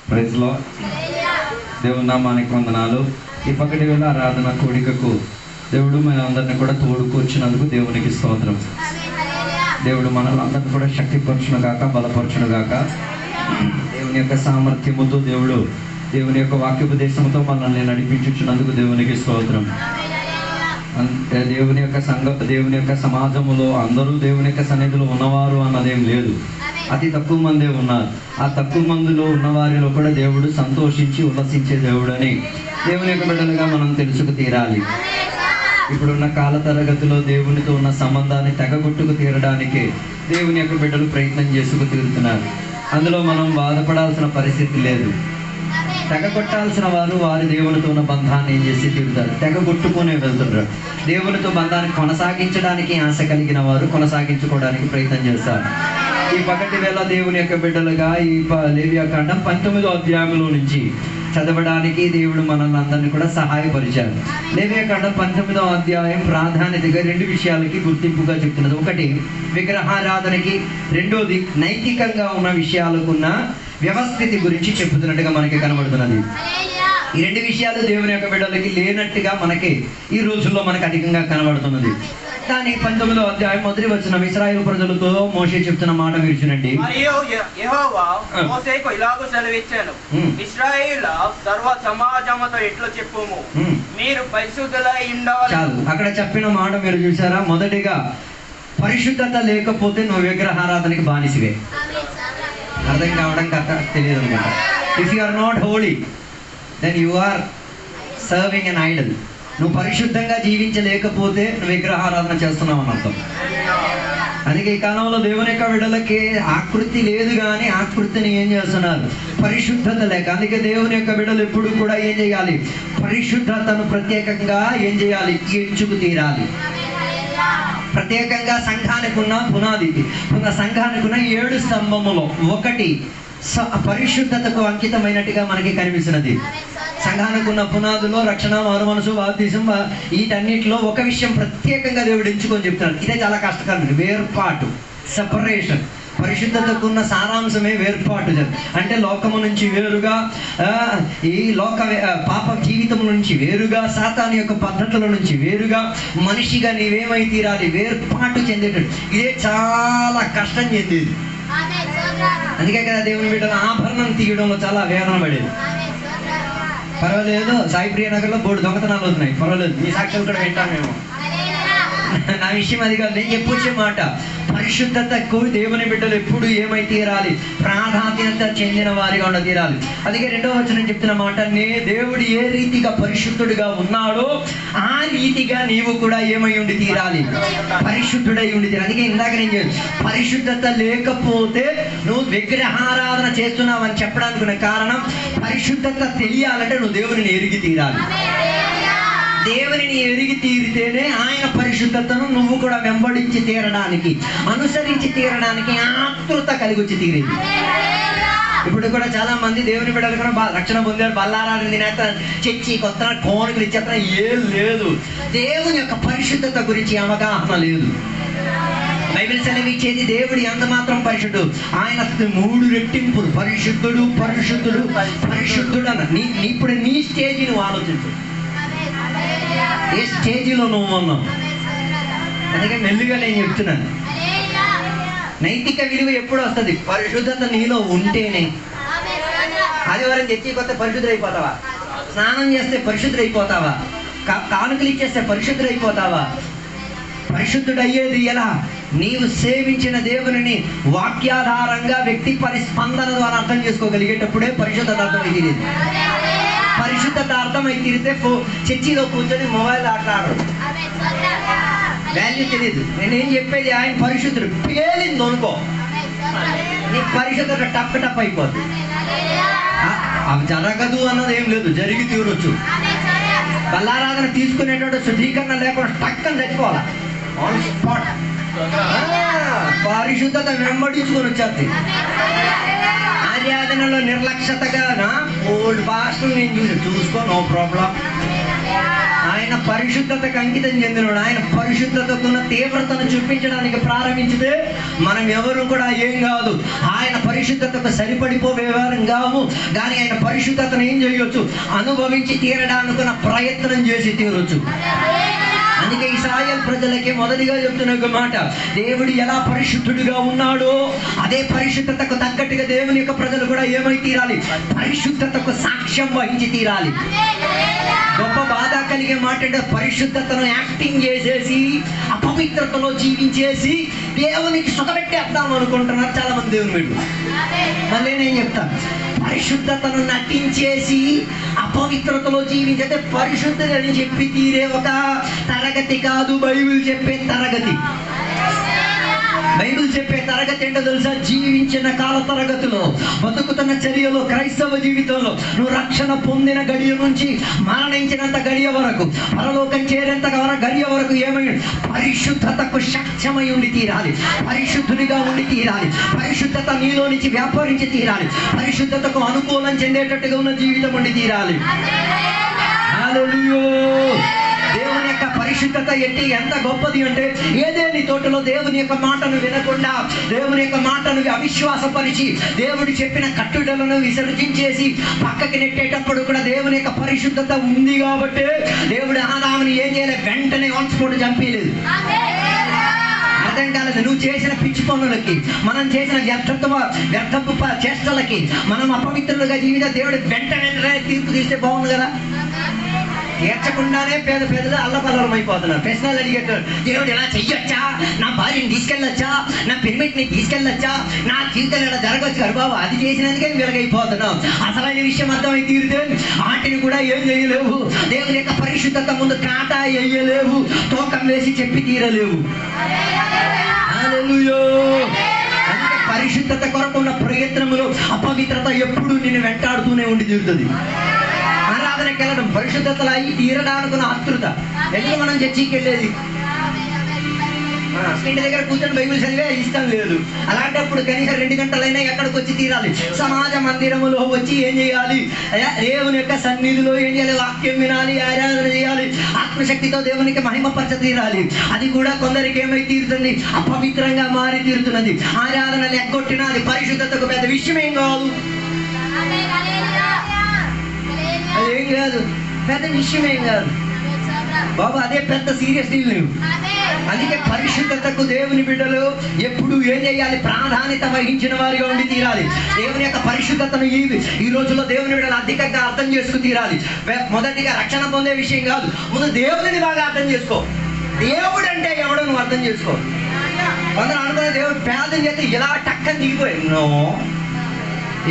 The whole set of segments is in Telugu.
Praise lord. దేవుని నామానికి వందనాలు. ఈ పగటి వేళ ఆరాధన కోడికకు దేవుడు మనందరినీ కూడా తోడుకొచ్చినందుకు దేవునికి స్తోత్రం. దేవుడు మనల్ని అందరినీ కూడా శక్తిపరచును గాక, బలపరచును గాక. దేవుని యొక్క సామర్థ్యముతో దేవుని యొక్క వాక్యోపదేశంతో మనల్ని నడిపించుచున్నందుకు దేవునికి స్తోత్రం. దేవుని యొక్క సమాజములో అందరూ దేవుని యొక్క సన్నిధిలో ఉన్నవారు అన్నదేం లేదు. అతి తక్కువ మందే ఉన్నారు. ఆ తక్కువ మందిలో ఉన్నవారిలో కూడా దేవుడు సంతోషించి ఉల్లసించే దేవుడని దేవుని యొక్క బిడ్డలుగా మనం తెలుసుకు తీరాలి. ఇప్పుడున్న కాల తరగతిలో దేవునితో ఉన్న సంబంధాన్ని తెగగొట్టుకు తీరడానికి దేవుని యొక్క బిడ్డలు ప్రయత్నం చేసుకు తీరుతున్నారు. అందులో మనం బాధపడాల్సిన పరిస్థితి లేదు. తెగగొట్టాల్సిన వారి దేవునితో ఉన్న బంధాన్ని ఏం చేసి తీరుతారు, తెగగొట్టుకునే వెళ్తున్నారు. దేవునితో బంధాన్ని కొనసాగించడానికి ఆశ కలిగిన వారు కొనసాగించుకోవడానికి ప్రయత్నం చేస్తారు. ఈ పగటి వేళ దేవుని యొక్క బిడ్డలుగా ఈ లేవియాకాండం 19వ అధ్యాయంలో నుంచి చదవడానికి దేవుడు మనల్ని అందరినీ కూడా సహాయపరిచారు. లేవియాకాండం 19వ అధ్యాయం ప్రాధాన్యతగా 2 విషయాలకి గుర్తింపుగా చెప్తున్నది. ఒకటి విగ్రహారాధనకి, రెండోది నైతికంగా ఉన్న విషయాలకున్న వ్యవస్థితి గురించి చెప్పుతున్నట్టుగా మనకి కనబడుతున్నది. ఈ 2 విషయాలు దేవుని యొక్క బిడ్డలకి లేనట్టుగా మనకి ఈ రోజుల్లో మనకు అధికంగా కనబడుతున్నది. కానీ 19వ అధ్యాయం మొదటి వచనం ఇశ్రాయేలు ప్రజలతో మోషే చెప్తున్న మాట మీరు చూడండి. మరియు యెహోవా మోషేకు ఇలాగూ సెలవిచ్చాను, ఇశ్రాయేలు సర్వ సమాజముతో ఇట్లా చెప్పుము, మీరు పరిశుద్ధులై ఉండాలి. చాలు, అక్కడ చెప్పిన మాట మీరు చూసారా? మొదటిగా పరిశుద్ధత లేకపోతే నువ్వు విగ్రహారాధనకి బానిసివే. అర్థం కావడం కథ తెలియదు అనమాట. If you are not holy then you are serving an idol. నువ్వు పరిశుద్ధంగా జీవించలేకపోతే నువ్వు విగ్రహారాధన చేస్తున్నావు అని అర్థం. అందుకే ఈ కాలంలో దేవుని యొక్క బిడ్డలకి ఆకృతి లేదు, కానీ ఆకృతిని ఏం చేస్తున్నారు? పరిశుద్ధత లేక. అందుకే దేవుని యొక్క బిడ్డలు ఎప్పుడు కూడా ఏం చేయాలి? పరిశుద్ధతను ప్రత్యేకంగా ఏం చేయాలి? ఎంచుకు తీరాలి. ప్రత్యేకంగా సంఘానికి ఉన్న పునాది, సంఘానికి ఉన్న 7 స్తంభములో ఒకటి పరిశుద్ధతకు అంకితమైనట్టుగా మనకి కనిపిస్తున్నది. సంఘానికి ఉన్న పునాదులో రక్షణ, మారుమనసు, బాప్తిజం, వీటన్నిటిలో ఒక విషయం ప్రత్యేకంగా దేవుడు ఎంచుకొని చెప్తున్నాడు. ఇదే చాలా కష్టకరమైనది, వేర్పాటు, సెపరేషన్. పరిశుద్ధతకు ఉన్న సారాంశమే వేర్పాటు. అంటే లోకము నుంచి వేరుగా, ఈ లోక పాప జీవితం నుంచి వేరుగా, సాతాను యొక్క పద్ధతుల నుంచి వేరుగా మనిషిగా నీవేమై తీరాలి? వేర్పాటు చెందేటట్టు. ఇదే చాలా కష్టం చెందేది. అందుకే కదా దేవుని బిడ్డల ఆభరణం తీయడంలో చాలా వేదన పడేది. పర్వాలేదు, సాయిప్రియ నగర్లో 3 దొంగతనాలు అవుతున్నాయి, పర్వాలేదు, మీ సాక్ష్యాలు కూడా వింటాను మేము. నా విషయం అది కాదు, నేను చెప్పొచ్చే మాట. పరిశుద్ధతకు దేవుని బిడ్డలు ఎప్పుడు ఏమై తీరాలి? ప్రాధాన్యత చెందిన వారిగా ఉండ తీరాలి. అందుకే 2వ వచనం చెప్తున్న మాట, దేవుడు ఏ రీతిగా పరిశుద్ధుడిగా ఉన్నాడో ఆ రీతిగా నీవు కూడా ఏమై ఉండి తీరాలి? పరిశుద్ధుడై ఉండి తీరాలి. అందుకే ఇందాక నేను పరిశుద్ధత లేకపోతే నువ్వు విగ్రహారాధన చేస్తున్నావు అని చెప్పడానికి ఉన్న కారణం, పరిశుద్ధత తెలియాలంటే నువ్వు దేవుని ఎరిగి తీరాలి. దేవునిని ఎరిగి తీరితేనే ఆయన పరిశుద్ధతను నువ్వు కూడా వెంబడించి తీరడానికి, అనుసరించి తీరడానికి ఆతృత కలిగి వచ్చి తీరేది. ఇప్పుడు కూడా చాలా మంది దేవుని బిడ్డలు కూడా రక్షణ పొందారు, బల్లారాన్ని తినేస్తారు, చర్చి కొత్త కోనుకలు ఇచ్చేస్తారు. ఏం లేదు, దేవుని యొక్క పరిశుద్ధత గురించి అవగాహన లేదు. బైబిల్ సెలవిచ్చేది దేవుడు ఎంత మాత్రం పరిశుద్ధుడు, ఆయన 3 రెట్టింపులు పరిశుద్ధుడు, పరిశుద్ధుడు, పరిశుద్ధుడు అన్న. ఇప్పుడు నీ స్టేజ్ నువ్వు ఆలోచించు, ఏ స్టేజిలో నువ్వు ఉన్నావు. అందుకే మెల్లిగా నేను చెప్తున్నాను, నైతిక విలువ ఎప్పుడు వస్తుంది? పరిశుద్ధత నీలో ఉంటేనే. ఆదివారం చర్చికి వస్తే పరిశుద్ధుడైపోతావా? స్నానం చేస్తే పరిశుద్ధుడైపోతావా? కానుకలు ఇచ్చేస్తే పరిశుద్ధుడైపోతావా? పరిశుద్ధుడయ్యేది ఎలా? నీవు సేవించిన దేవుని వాక్యాధారంగా వ్యక్తి పరిస్పందన ద్వారా అర్థం చేసుకోగలిగేటప్పుడే పరిశుద్ధత అర్థమై తీరేది. పరిశుద్ధత అర్థమై తీరితే చర్చిలో కూర్చొని మొబైల్ ఆటలాడరు, వాల్యూ తెలియదు. నేనేం చెప్పేది, ఆయన పరిశుద్ధుడు పేలింది అనుకో, నీ పరిశుద్ధత టప్ అయిపోద్ది. అవి జరగదు అన్నది ఏం లేదు, జరిగి తీరొచ్చు. బల్లారాధన తీసుకునేటప్పుడు శుద్ధీకరణ లేకుండా టక్కని చచ్చిపోవాలా, ఆన్ స్పాట్. పరిశుద్ధత వెంబడించుకొని వచ్చేది. ఆరాధనలో నిర్లక్ష్యతగా ఓల్డ్ పాస్టర్ నేను చూసుకో, నో ప్రాబ్లం. ఆయన ఆయన పరిశుద్ధతకు అంకితం చెందినవాడు. ఆయన పరిశుద్ధతకున్న తీవ్రతను చూపించడానికి ప్రారంభించితే మనం ఎవరు కూడా ఏం కాదు. ఆయన పరిశుద్ధతకు సరిపడిపోయేవారం కాము. కానీ ఆయన పరిశుద్ధతను ఏం చేయొచ్చు? అనుభవించి తీరడానుకున్న ప్రయత్నం చేసి తీరొచ్చు. అందుకే ఇశ్రాయేల్ ప్రజలకి మొదటిగా చెప్తున్న ఒక మాట, దేవుడు ఎలా పరిశుద్ధుడిగా ఉన్నాడో అదే పరిశుద్ధతకు తగ్గట్టుగా దేవుని యొక్క ప్రజలు కూడా ఏమై తీరాలి? పరిశుద్ధతకు సాక్ష్యం వహించి తీరాలి. గొప్ప బాధ కలిగే మాట అంటే పరిశుద్ధతను యాక్టింగ్ చేసేసి అపవిత్రతలో జీవించేసి దేవునికి సుఖపెట్టేద్దాం అనుకుంటున్నారు చాలా మంది దేవుని వీళ్ళు. మళ్ళీ నేను చెప్తాను, పరిశుద్ధతను నటించేసి అపవిత్రతలో జీవించే పరిశుద్ధత అని చెప్పి తీరే ఒక తరగతి కాదు బైబిల్ చెప్పే తరగతి. బైబిల్ చెప్పే తరగతి ఏంటో తెలుసా? జీవించిన కాల తరగతిలో, బతుకుతున్న చర్యలో, క్రైస్తవ జీవితంలో నువ్వు రక్షణ పొందిన గడియ నుంచి మరణించినంత గడియ వరకు, పరలోకం చేరేంత గడియ వరకు ఏమైంది? పరిశుద్ధతకు సాక్ష్యమై ఉండి తీరాలి. పరిశుద్ధునిగా ఉండి తీరాలి. పరిశుద్ధత నీలో నుంచి వ్యాపారించి తీరాలి. పరిశుద్ధతకు అనుకూలం చెందేటట్టుగా ఉన్న జీవితం ఉండి తీరాలి. హల్లెలూయా. దేవుని యొక్క పరిశుద్ధత ఎంత గొప్పది అంటే, ఏదేని తోటలో దేవుని యొక్క మాటను వినకుండా, దేవుని యొక్క మాటను అవిశ్వాసపరిచి, దేవుడు చెప్పిన కట్టుదలను విసర్జించేసి పక్కకి నెట్టేటప్పుడు కూడా దేవుని యొక్క పరిశుద్ధత ఉంది కాబట్టి దేవుడు ఆదాముని ఏం చేయలేదు? వెంటనే ఆన్ స్పాట్ చంపేయలేదు. అర్థం కాలేదు. నువ్వు చేసిన పిచ్చి పనులకి, మనం చేసిన వ్యర్థపు చేష్టలకి, మనం అపవిత్రులుగా జీవిత దేవుడు వెంటనే తీర్పు తీస్తే బాగుంది కదా. తీర్చకుండానే పేదలు అల్లకల్లం అయిపోతున్నారు. ప్రశ్నలు అడిగేటారు, దేవుడు ఇలా చెయ్యొచ్చా? నా భార్యని తీసుకెళ్ళొచ్చా? నా పిరమిడ్ని తీసుకెళ్ళొచ్చా? నా జీవితంలో ఇలా జరగవచ్చు కదా బాబు. అది చేసినందుకే వెలగైపోతున్నాం. అసలైన విషయం అర్థమై తీరితే వాటిని కూడా ఏం చేయలేవు. దేవుని యొక్క పరిశుద్ధత ముందు కాటా వేయలేవు, తూకం వేసి చెప్పి తీరలేవు. హల్లెలూయా. అందుకే పరిశుద్ధత కొరకు ఉన్న ప్రయత్నములు అపవిత్రత ఎప్పుడు నిన్ను వెంటాడుతూనే ఉండి తీరుతుంది. ఆరాధనకి వెళ్ళడం పరిశుద్ధతలు అయ్యి తీరడానికి ఆతృత. ఎందుకు మనం చర్చికి వెళ్ళేది? ఇంటి దగ్గర కూర్చొని బైబిల్ చదివే ఇష్టం లేదు. అలాంటప్పుడు కనీసం 2 గంటలైనా ఎక్కడికి వచ్చి తీరాలి? సమాజ మందిరములో వచ్చి ఏం చేయాలి? దేవుని యొక్క సన్నిధిలో ఏం చేయాలి? వాక్యం వినాలి, ఆరాధన చేయాలి, ఆత్మశక్తితో దేవునికి మహిమపరచ తీరాలి. అది కూడా కొందరికి ఏమై తీరుతుంది? అపవిత్రంగా మారి తీరుతున్నది. ఆరాధనలు ఎగ్గొట్టినా అది పరిశుద్ధతకు పెద్ద విషయం ఏం కాదు. అదేం కాదు, పెద్ద విషయం ఏం కాదు బాబు. అదే పెద్ద సీరియస్ డీల్ నువ్వు. అందుకే పరిశుద్ధతకు దేవుని బిడ్డలు ఎప్పుడు ఏం చేయాలి? ప్రాధాన్యత వహించిన వారిగా ఉండి తీరాలి. దేవుని యొక్క పరిశుద్ధతను ఈ రోజుల్లో దేవుని బిడ్డలు అధికంగా అర్థం చేసుకు తీరాలి. మొదటిగా రక్షణ పొందే విషయం కాదు, ముందు దేవుడిని బాగా అర్థం చేసుకో. దేవుడు అంటే ఎవడో నువ్వు అర్థం చేసుకో. కొందరు అనుకున్న దేవుడు ప్రార్థన చేస్తే ఇలా టక్కని దిగిపోయి నో,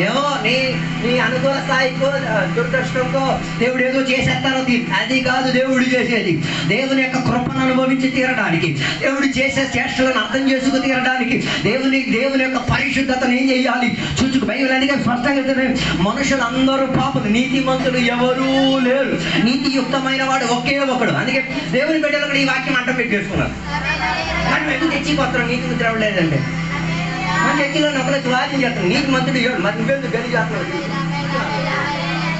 ఏమో నీ అనుకూల స్థాయికో దురదృష్టంకో దేవుడు ఏదో చేసేస్తారో అది కాదు దేవుడు చేసేది. దేవుని యొక్క కృపను అనుభవించి తీరడానికి, దేవుడు చేసే చేష్టలను అర్థం చేసుకు తీరడానికి, దేవుని యొక్క పరిశుద్ధతను ఏం చేయాలి? చూచుకు బైబిల్ అందుకే స్పష్టంగా మనుషులందరూ పాపలు, నీతిమంతులు ఎవరూ లేరు, నీతియుక్తమైన వాడు ఒకే ఒకడు. అందుకే దేవుని బిడ్డలు కూడా ఈ వాక్యం అడ్డం పెట్టేసుకున్నారు. కానీ మేము తెచ్చిపోతాం నీతిమంతుడు ఎవడలేదంటే మన చర్చిలో ఒకరు స్వాధీనం చేస్తాం. నీతిమంతుడు ఎవడు? మరి నువ్వేందు గది చేస్తున్నావు?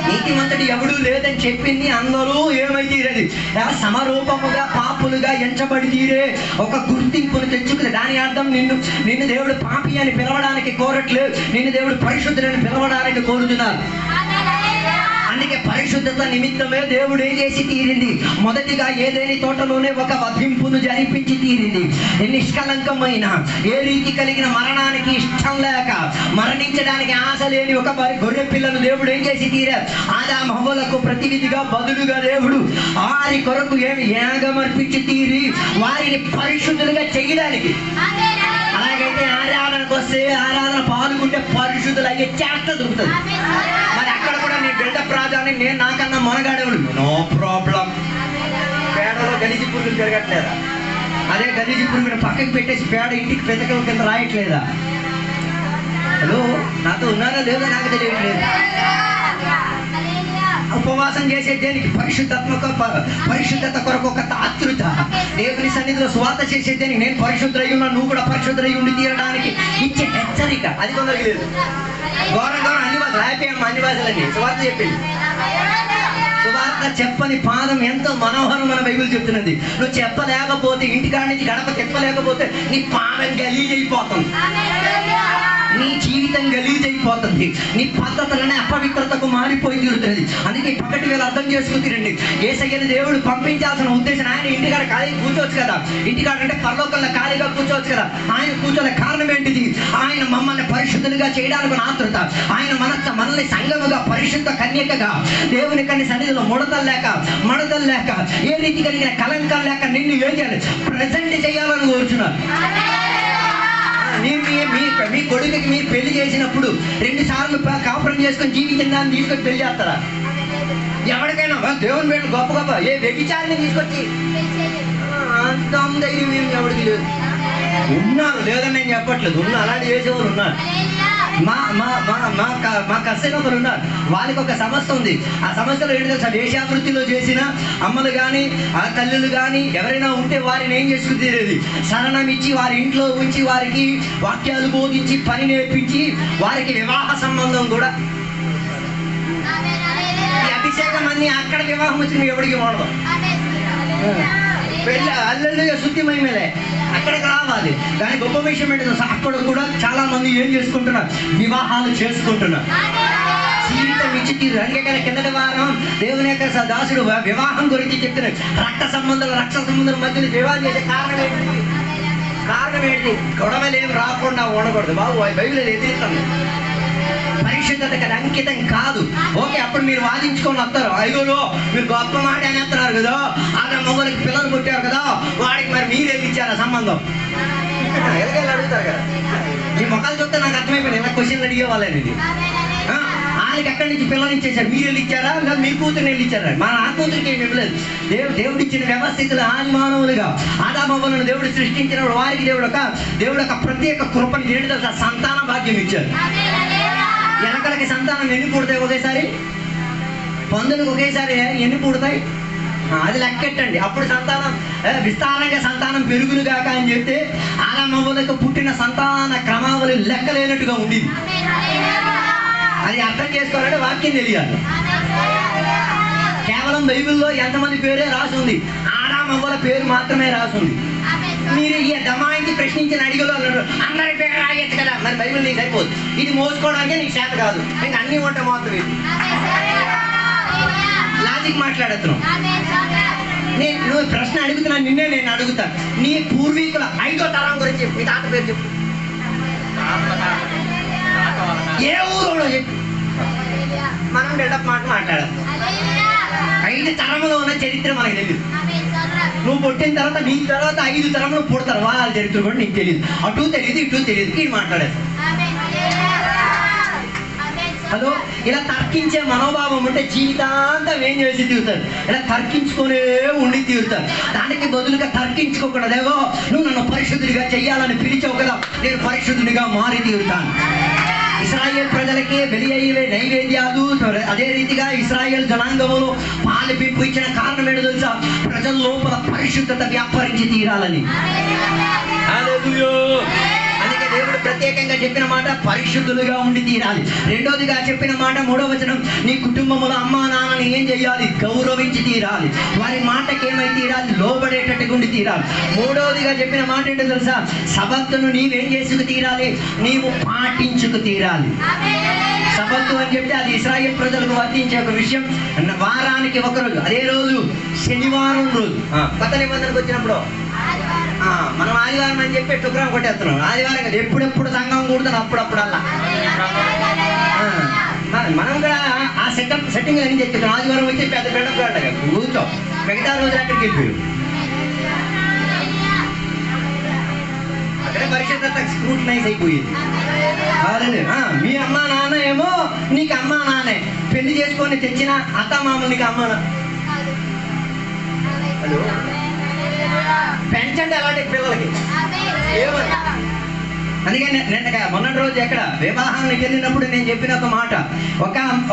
నీతిమంతుడు ఎవడు లేదని చెప్పింది అందరూ ఏమై తీరేది? సమరూపముగా పాపులుగా ఎంచబడి తీరే ఒక గుర్తింపును తెచ్చుకుంది. దాని అర్థం నిన్ను దేవుడు పాపి అని పిలవడానికి కోరట్లేదు, నిన్ను దేవుడు పరిశుద్ధులని పిలవడానికి కోరుతున్నారు. అందుకే పరిశుద్ధత నిమిత్తమే దేవుడు ఏం చేసి తీరింది? మొదటిగా ఏదేని తోటలోనే ఒక వధింపును జరిపించి తీరింది. నిష్కలంకమైన, ఏ రీతి కలిగిన మరణానికి ఇష్టం లేక, మరణించడానికి ఆశ లేని ఒక గొర్రె పిల్లను దేవుడు ఏం చేసి తీరారు? ఆదాము హవ్వలకు ప్రతినిధిగా బదులుగా దేవుడు వారి కొరకు ఏమి యాగమర్పించి తీరి వారిని పరిశుద్ధులుగా చేయడానికి. అలాగైతే ఆరాధనకు వస్తే, ఆరాధన పాల్గొంటే పరిశుద్ధులు అయ్యే చేష్ట దొరుకుతుంది. మరి అక్కడ కూడా నేను బిల్డప్ రాజాని, నేను నాకన్నా మొనగాడేవాడు, నో ప్రాబ్లం. పేడలో గలీజి పురుగులు తిరగట్లేదా? అదే గలీజి పురుగుని పక్కకి పెట్టేసి పేడ ఇంటికి పెద్దకల కింద రాయట్లేదా? హలో, నాతో ఉన్నారా లేదా నాకు తెలియట్లేదు. ఉపవాసం చేసే దేనికి? పరిశుద్ధత కొరకు ఒక ఆతృత. దేవుని సన్నిధిలో స్వార్థ చేసే దేనికి? నేను పరిశుద్ధులై ఉన్నా, నువ్వు కూడా పరిశుద్ధులై ఉండి తీరడానికి ఇచ్చే హెచ్చరిక. అది కొందరికి లేదు. గౌరవం అన్ని భాషలు హ్యాపీ అమ్మ, అన్ని భాషలన్నీ స్వార్థ చెప్పింది. సో సువార్త చెప్పని పాదం ఎంతో మనోహరం మన బైబిల్ చెప్తున్నది. నువ్వు చెప్పలేకపోతే, ఇంటికాడ నుంచి గడప చెప్పలేకపోతే నీ పాదం గలీజ్ అయిపోతుంది, నీ జీవితం గలీజ్ అయిపోతుంది, నీ పద్ధతులనే అపవిత్రతకు మారిపోయి తీరుతుంది. అందుకే పక్కటి వేళ అర్థం చేసుకుంటారండి. యేసయ్యని దేవుడు పంపించాల్సిన ఉద్దేశం, ఆయన ఇంటికాడ ఖాళీ కూర్చోవచ్చు కదా, ఇంటికాడ అంటే పరలోకంలో ఖాళీగా కూర్చోవచ్చు కదా. ఆయన కూర్చోలే కారణం ఏంటిది? ఆయన మమ్మల్ని పరిశుద్ధులుగా చేయడానికి ఆతృత. ఆయన మనల్ని సంఘముగా, పరిశుద్ధ కన్యకగా, దేవుని కన్ని సన్నిధిలో ముడతలు లేక, ఏ రీతి కలిగిన కలంకం లేక నిన్ను ఏం చేయాలి? ప్రజెంట్ చేయాలని కోరుచున్నారు. మీ కొడుకుకి మీరు పెళ్లి చేసినప్పుడు 2 సార్లు కాపురం చేసుకొని జీవించిన దాన్ని తీసుకొని పెళ్లి చేస్తారా? ఎవరికైనా దేవుని బిడ్డలు గొప్ప ఏ వ్యభిచారిని తీసుకొచ్చి అంత ధైర్యం ఏమి ఎవరికి లేదు. ఉన్నారు, లేదని నేను చెప్పట్లేదు, అలాంటి చేసేవారు ఉన్నారు. మా కస్సైన ఒకరు ఉన్నారు, వాళ్ళకి ఒక సంస్థ ఉంది. ఆ సంస్థలో ఏంటి తెలుసా? వేశ్యావృత్తిలో చేసిన అమ్మలు కానీ, ఆ తల్లులు కానీ ఎవరైనా ఉంటే వారిని ఏం చేసుకుని తీరేది? శరణం ఇచ్చి వారి ఇంట్లో ఉంచి, వారికి వాక్యాలు బోధించి, పని నేర్పించి, వారికి వివాహ సంబంధం కూడా. ఈ అభిషేకం అన్ని అక్కడ వివాహం వచ్చిన ఎవరికి వాడదు. పెళ్ళి అల్లెళ్ళు శుద్ధిమయమేలే, అక్కడికి రావాలి. కానీ గొప్ప విషయం ఏంటో, అక్కడ కూడా చాలా మంది ఏం చేసుకుంటున్నారు? వివాహాలు చేసుకుంటున్నారు. జీవితం ఇచ్చి తీరు. అందుకే కిందటి వారం దేవుని యొక్క దాసుడు వివాహం గురించి చెప్తున్నాడు. రక్త సంబంధాల మధ్యలో వివాహం చేసే కారణం ఏంటి? గొడవలు ఏం రాకుండా ఉండకూడదు. బాబు బైబిల్ ఎదిరిస్తుంది. పరిశుద్ధతకి అది అంకితం కాదు. ఓకే, అప్పుడు మీరు వాదించుకొని వస్తారు. అయ్యో మీరు గొప్ప మాట అనేస్తున్నారు కదా, ఆడ మొగలకి పిల్లలు పుట్టారు కదా, వాడికి మరి మీరు వెళ్ళిచ్చారా సంబంధం? ఎలాగెళ్ళి అడుగుతారు కదా. ఈ మొక్కలు చూస్తే నాకు అర్థమైపోయింది, ఇలా క్వశ్చన్లు అడిగే వాళ్ళని. వాళ్ళకి అక్కడి నుంచి పిల్లలు ఇచ్చేసారు, మీరు వెళ్ళిచ్చారా లేదా మీ కూతురు వెళ్ళిచ్చారా? మన ఆ కూతురికి ఏమి ఇవ్వలేదు. దేవుడు ఇచ్చిన వ్యవస్థితులు ఆది మానవులుగా ఆదామవ్వలను దేవుడు సృష్టించినప్పుడు వారికి దేవుడు ఒక ప్రత్యేక కృపని ఏంటి తెలుసా? సంతాన భాగ్యం ఇచ్చారు. ఎలకలకి సంతానం ఎన్ని పుడతాయి ఒకేసారి? పందులకు ఒకేసారి ఎన్ని పుడతాయి? అది లెక్కెట్టండి. అప్పుడు సంతానం విస్తారంగా సంతానం పెరుగులు కాక అని చెప్తే ఆదామవ్వలకు పుట్టిన సంతాన క్రమావళి లెక్కలేనట్టుగా ఉండింది. అది అర్థం చేసుకోవాలంటే వాక్యం తెలియాలి. కేవలం బైబిల్లో ఎంతమంది పేరే రాసి ఉంది, ఆదామవ్వల పేరు మాత్రమే రాసి ఉంది. మీరు ఈ దమాయించి ప్రశ్నించిన అడిగలో అందరి పేరు రాయొచ్చు కదా, మరి బైబిల్ నీకు అయిపోదు. ఇది మోసుకోవడానికే నీకు చేత కాదు, ఇంకా అన్ని ఉంటాయి మొత్తం. ఇది లాజిక్ మాట్లాడుతున్నావు. నువ్వు ప్రశ్న అడుగుతున్నాను, నేను అడుగుతాను. నీ పూర్వీకుల 5వ తరం గురించి చెప్పు. మీ తాత పేరు చెప్పు. ఏ ఊరు చెప్పు. మనం బిల్డప్ మాట మాట్లాడాలి. 5 తరములో ఉన్న చరిత్ర మనకు తెలియదు. నువ్వు పుట్టిన తర్వాత నీ తర్వాత 5 తరములు పుడతారు, వాళ్ళ చరిత్ర కూడా నీకు తెలియదు. అటు తెలియదు, ఇటు తెలియదు. ఇది మాట్లాడేస్తాను. హలో, ఇలా తర్కించే మనోభావం ఉంటే జీవితాంతం ఏం చేసి తీరుతారు? ఇలా తర్కించుకునే ఉండి తీరుతారు. దానికి బదులుగా తర్కించుకోకుండా, దేవో నువ్వు నన్ను పరిశుద్ధుడిగా చెయ్యాలని పిలిచావు కదా, నేను పరిశుద్ధుడిగా మారి తీరుతాను. ఇశ్రాయేల్ ప్రజలకి బలి అయ్యే నైవేద్యాలు, అదే రీతిగా ఇశ్రాయేల్ జనాంగములు పాలిపింపు ఇచ్చిన కారణం ఏంటో తెలుసా? ప్రజల లోపల పరిశుద్ధత వ్యాపరించి తీరాలని. అందుకే దేవుడు ప్రత్యేకంగా చెప్పిన మాట పరిశుద్ధులుగా ఉండి తీరాలి. రెండోదిగా చెప్పిన మాట 3వ వచనం, నీ కుటుంబంలో అమ్మా నాన్నని ఏం చేయాలి? గౌరవించి తీరాలి. వారి మాటకి ఏమై తీరాలి? లోబడేటట్టుగా ఉండి తీరాలి. 3వదిగా చెప్పిన మాట ఏంటో తెలుసా? సబత్తును నీవేం చేసుకు తీరాలి? నీవు పాటించుకు తీరాలి. సబత్తు అని చెప్తే అది ఇశ్రాయేల్ ప్రజలకు వర్తించే ఒక విషయం. వారానికి ఒక రోజు, అదే రోజు శనివారం రోజు. కొత్త నిబంధనకు వచ్చినప్పుడు మనం ఆదివారం అని చెప్పి టుక్రం కొట్టేస్తున్నాం. ఆదివారం కదా, ఎప్పుడెప్పుడు సంఘం కూడుతాం అప్పుడప్పుడల్లా. మనం కూడా ఆ సెట్టింగ్ అని చెప్తాం. ఆదివారం వచ్చి పెద్ద బిడ్డ కూర్చో, మిగతా రోజులు అక్కడికి వెళ్ళిపోయారు. అక్కడే పరిశుద్ధత స్క్రూటనైజ్ అయిపోయింది. మీ అమ్మా నాన్న ఏమో నీకు అమ్మా నాన్నే, పెళ్లి చేసుకొని తెచ్చిన అత్త మామూలు నీకు అమ్మా. హలో, పెంచండి అలాంటి పిల్లలకి. ఏమని? అందుకే మొన్నటి రోజు ఎక్కడ వివాహానికి వెళ్ళినప్పుడు నేను చెప్పిన ఒక మాట,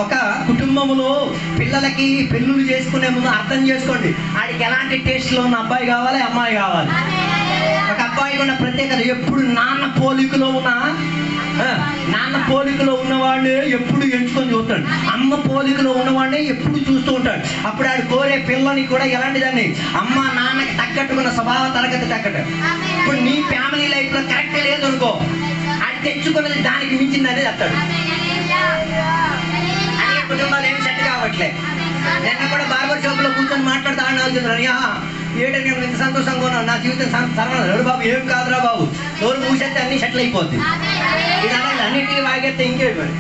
ఒక కుటుంబంలో పిల్లలకి పెళ్ళిళ్ళు చేసుకునే ముందు అర్థం చేసుకోండి, ఆడికి ఎలాంటి టేస్ట్లో ఉన్న అబ్బాయి కావాలి, అమ్మాయి కావాలి. ఒక అబ్బాయికి ఉన్న ప్రత్యేకత, ఎప్పుడు నాన్న పోలికలో ఉన్నవాడిని ఎప్పుడు ఎంచుకొని చూస్తాడు. అమ్మ అమ్మ పోలికలో ఉన్నవాడిని ఎప్పుడు చూస్తూ ఉంటాడు. అప్పుడు ఆడు కోరే పిల్లని కూడా ఎలాంటి దాన్ని అమ్మ నాన్నకి తగ్గట్టుకున్న స్వభావ తరగతి తగ్గట్టు. ఇప్పుడు నీ ఫ్యామిలీ లైఫ్ లో కరెక్ట్ లేదు అనుకో, అది తెచ్చుకున్నది దానికి మించిందని చెప్తాడు. అన్ని కుటుంబాలు ఏమి సెట్ కావట్లే. నిన్న కూడా బార్బర్ షాప్ లో కూర్చొని మాట్లాడుతా అన్నా, ఏడు నేను ఇంత సంతోషంగా ఉన్నాను, నా జీవితం సర్వడు బాబు, ఏం కాదురా బాబు, నోరు మూసేస్తే అన్ని సెటిల్ అయిపోద్ది. ఇది అలాగే అన్నిటికీ వాగేస్తే ఇంకేం మరి,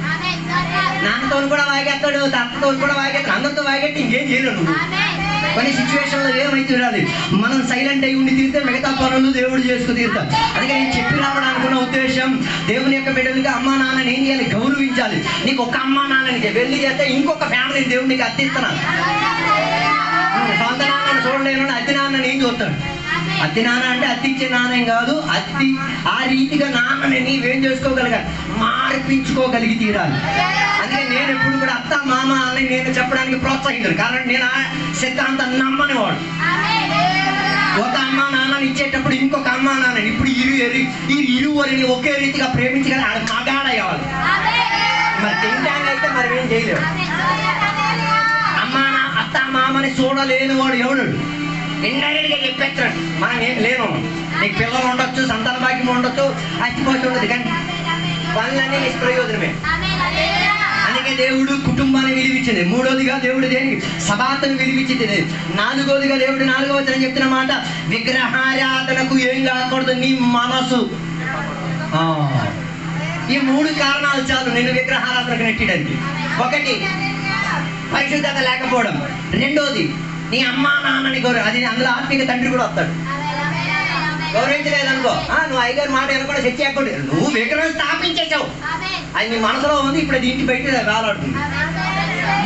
నాన్నతో కూడా వాగేస్తాడు, అత్తతో కూడా వాగేస్తాడు, అందరితో వాగేస్తే ఇంకేం చేయలేడు నువ్వు. కొన్ని సిచ్యువేషన్ లో ఏమైతే చూడాలి, మనం సైలెంట్ అయి ఉండి తీరితే మిగతా పనులు దేవుడు చేసుకు తీరుతాం. అందుకే నేను చెప్పి రావడానుకున్న ఉద్దేశం, దేవుని యొక్క బిడ్డలుగా అమ్మా నాన్నని ఏం చేయాలి, గౌరవించాలి. నీకు ఒక అమ్మా నాన్ననికి వెళ్ళి చేస్తే ఇంకొక ఫ్యామిలీ దేవుడికి అత్తిస్తున్నాను. సొంత నాన్నని చూడలేను, అత్తి నాన్నని ఏం చూస్తాడు. అత్తి నాన్న అంటే అత్తిచ్చే నాన్నేం కాదు, అత్తి ఆ రీతిగా నాన్నని నీవేం చేసుకోగలిగా, మార్పించుకోగలిగి తీరాలి. అందుకే నేను ఎప్పుడు కూడా అత్త మామ అని నేను చెప్పడానికి ప్రోత్సహించను. కారణం నేను ఆ సిద్ధాంతం నమ్మని వాడు. ఒక అమ్మ నాన్నని ఇచ్చేటప్పుడు ఇంకొక అమ్మ నాన్నని ఇప్పుడు ఇరువురిని ఒకే రీతిగా ప్రేమించగలి ఆడ మగాడయ్యాలి. మరి తింటానికి అయితే మరి ఏం చేయలేవు. అత్త మామని చూడలేని వాడు ఎవడు ఇండైరెక్ట్ గా చెప్పేస్తాడు, మనం ఏం లేను, నీకు పిల్లలు ఉండొచ్చు, సంతాన భాగ్యం ఉండొచ్చు, అచ్చిపోసి ఉండదు, కానీ పనులన్నీ నిష్ప్రయోజనమే. అందుకే దేవుడు కుటుంబాన్ని విలువించింది. మూడోదిగా దేవుడు దేనికి సభాతను విలువించింది. నాలుగోదిగా దేవుడు 4వ వచనం చెప్తున్న మాట, విగ్రహారాధనకు ఏం కాకూడదు, నీ మనసు. ఈ 3 కారణాలు చాలు నిన్ను విగ్రహారాధనకు నెట్టడానికి. ఒకటి, పరిశుద్ధత లేకపోవడం. రెండోది, నీ అమ్మా నాన్నని గౌరవం. అది అందులో ఆత్మీయ తండ్రి కూడా వస్తాడు. గౌరవించలేదనుకో, నువ్వు అయ్యగారి మాట కూడా సెట్ చేయకూడదు, నువ్వు విగ్రహం స్థాపించేసావు, అది నీ మనసులో ఉంది, ఇప్పుడు అది ఇంటి బయట వేలాడుతుంది.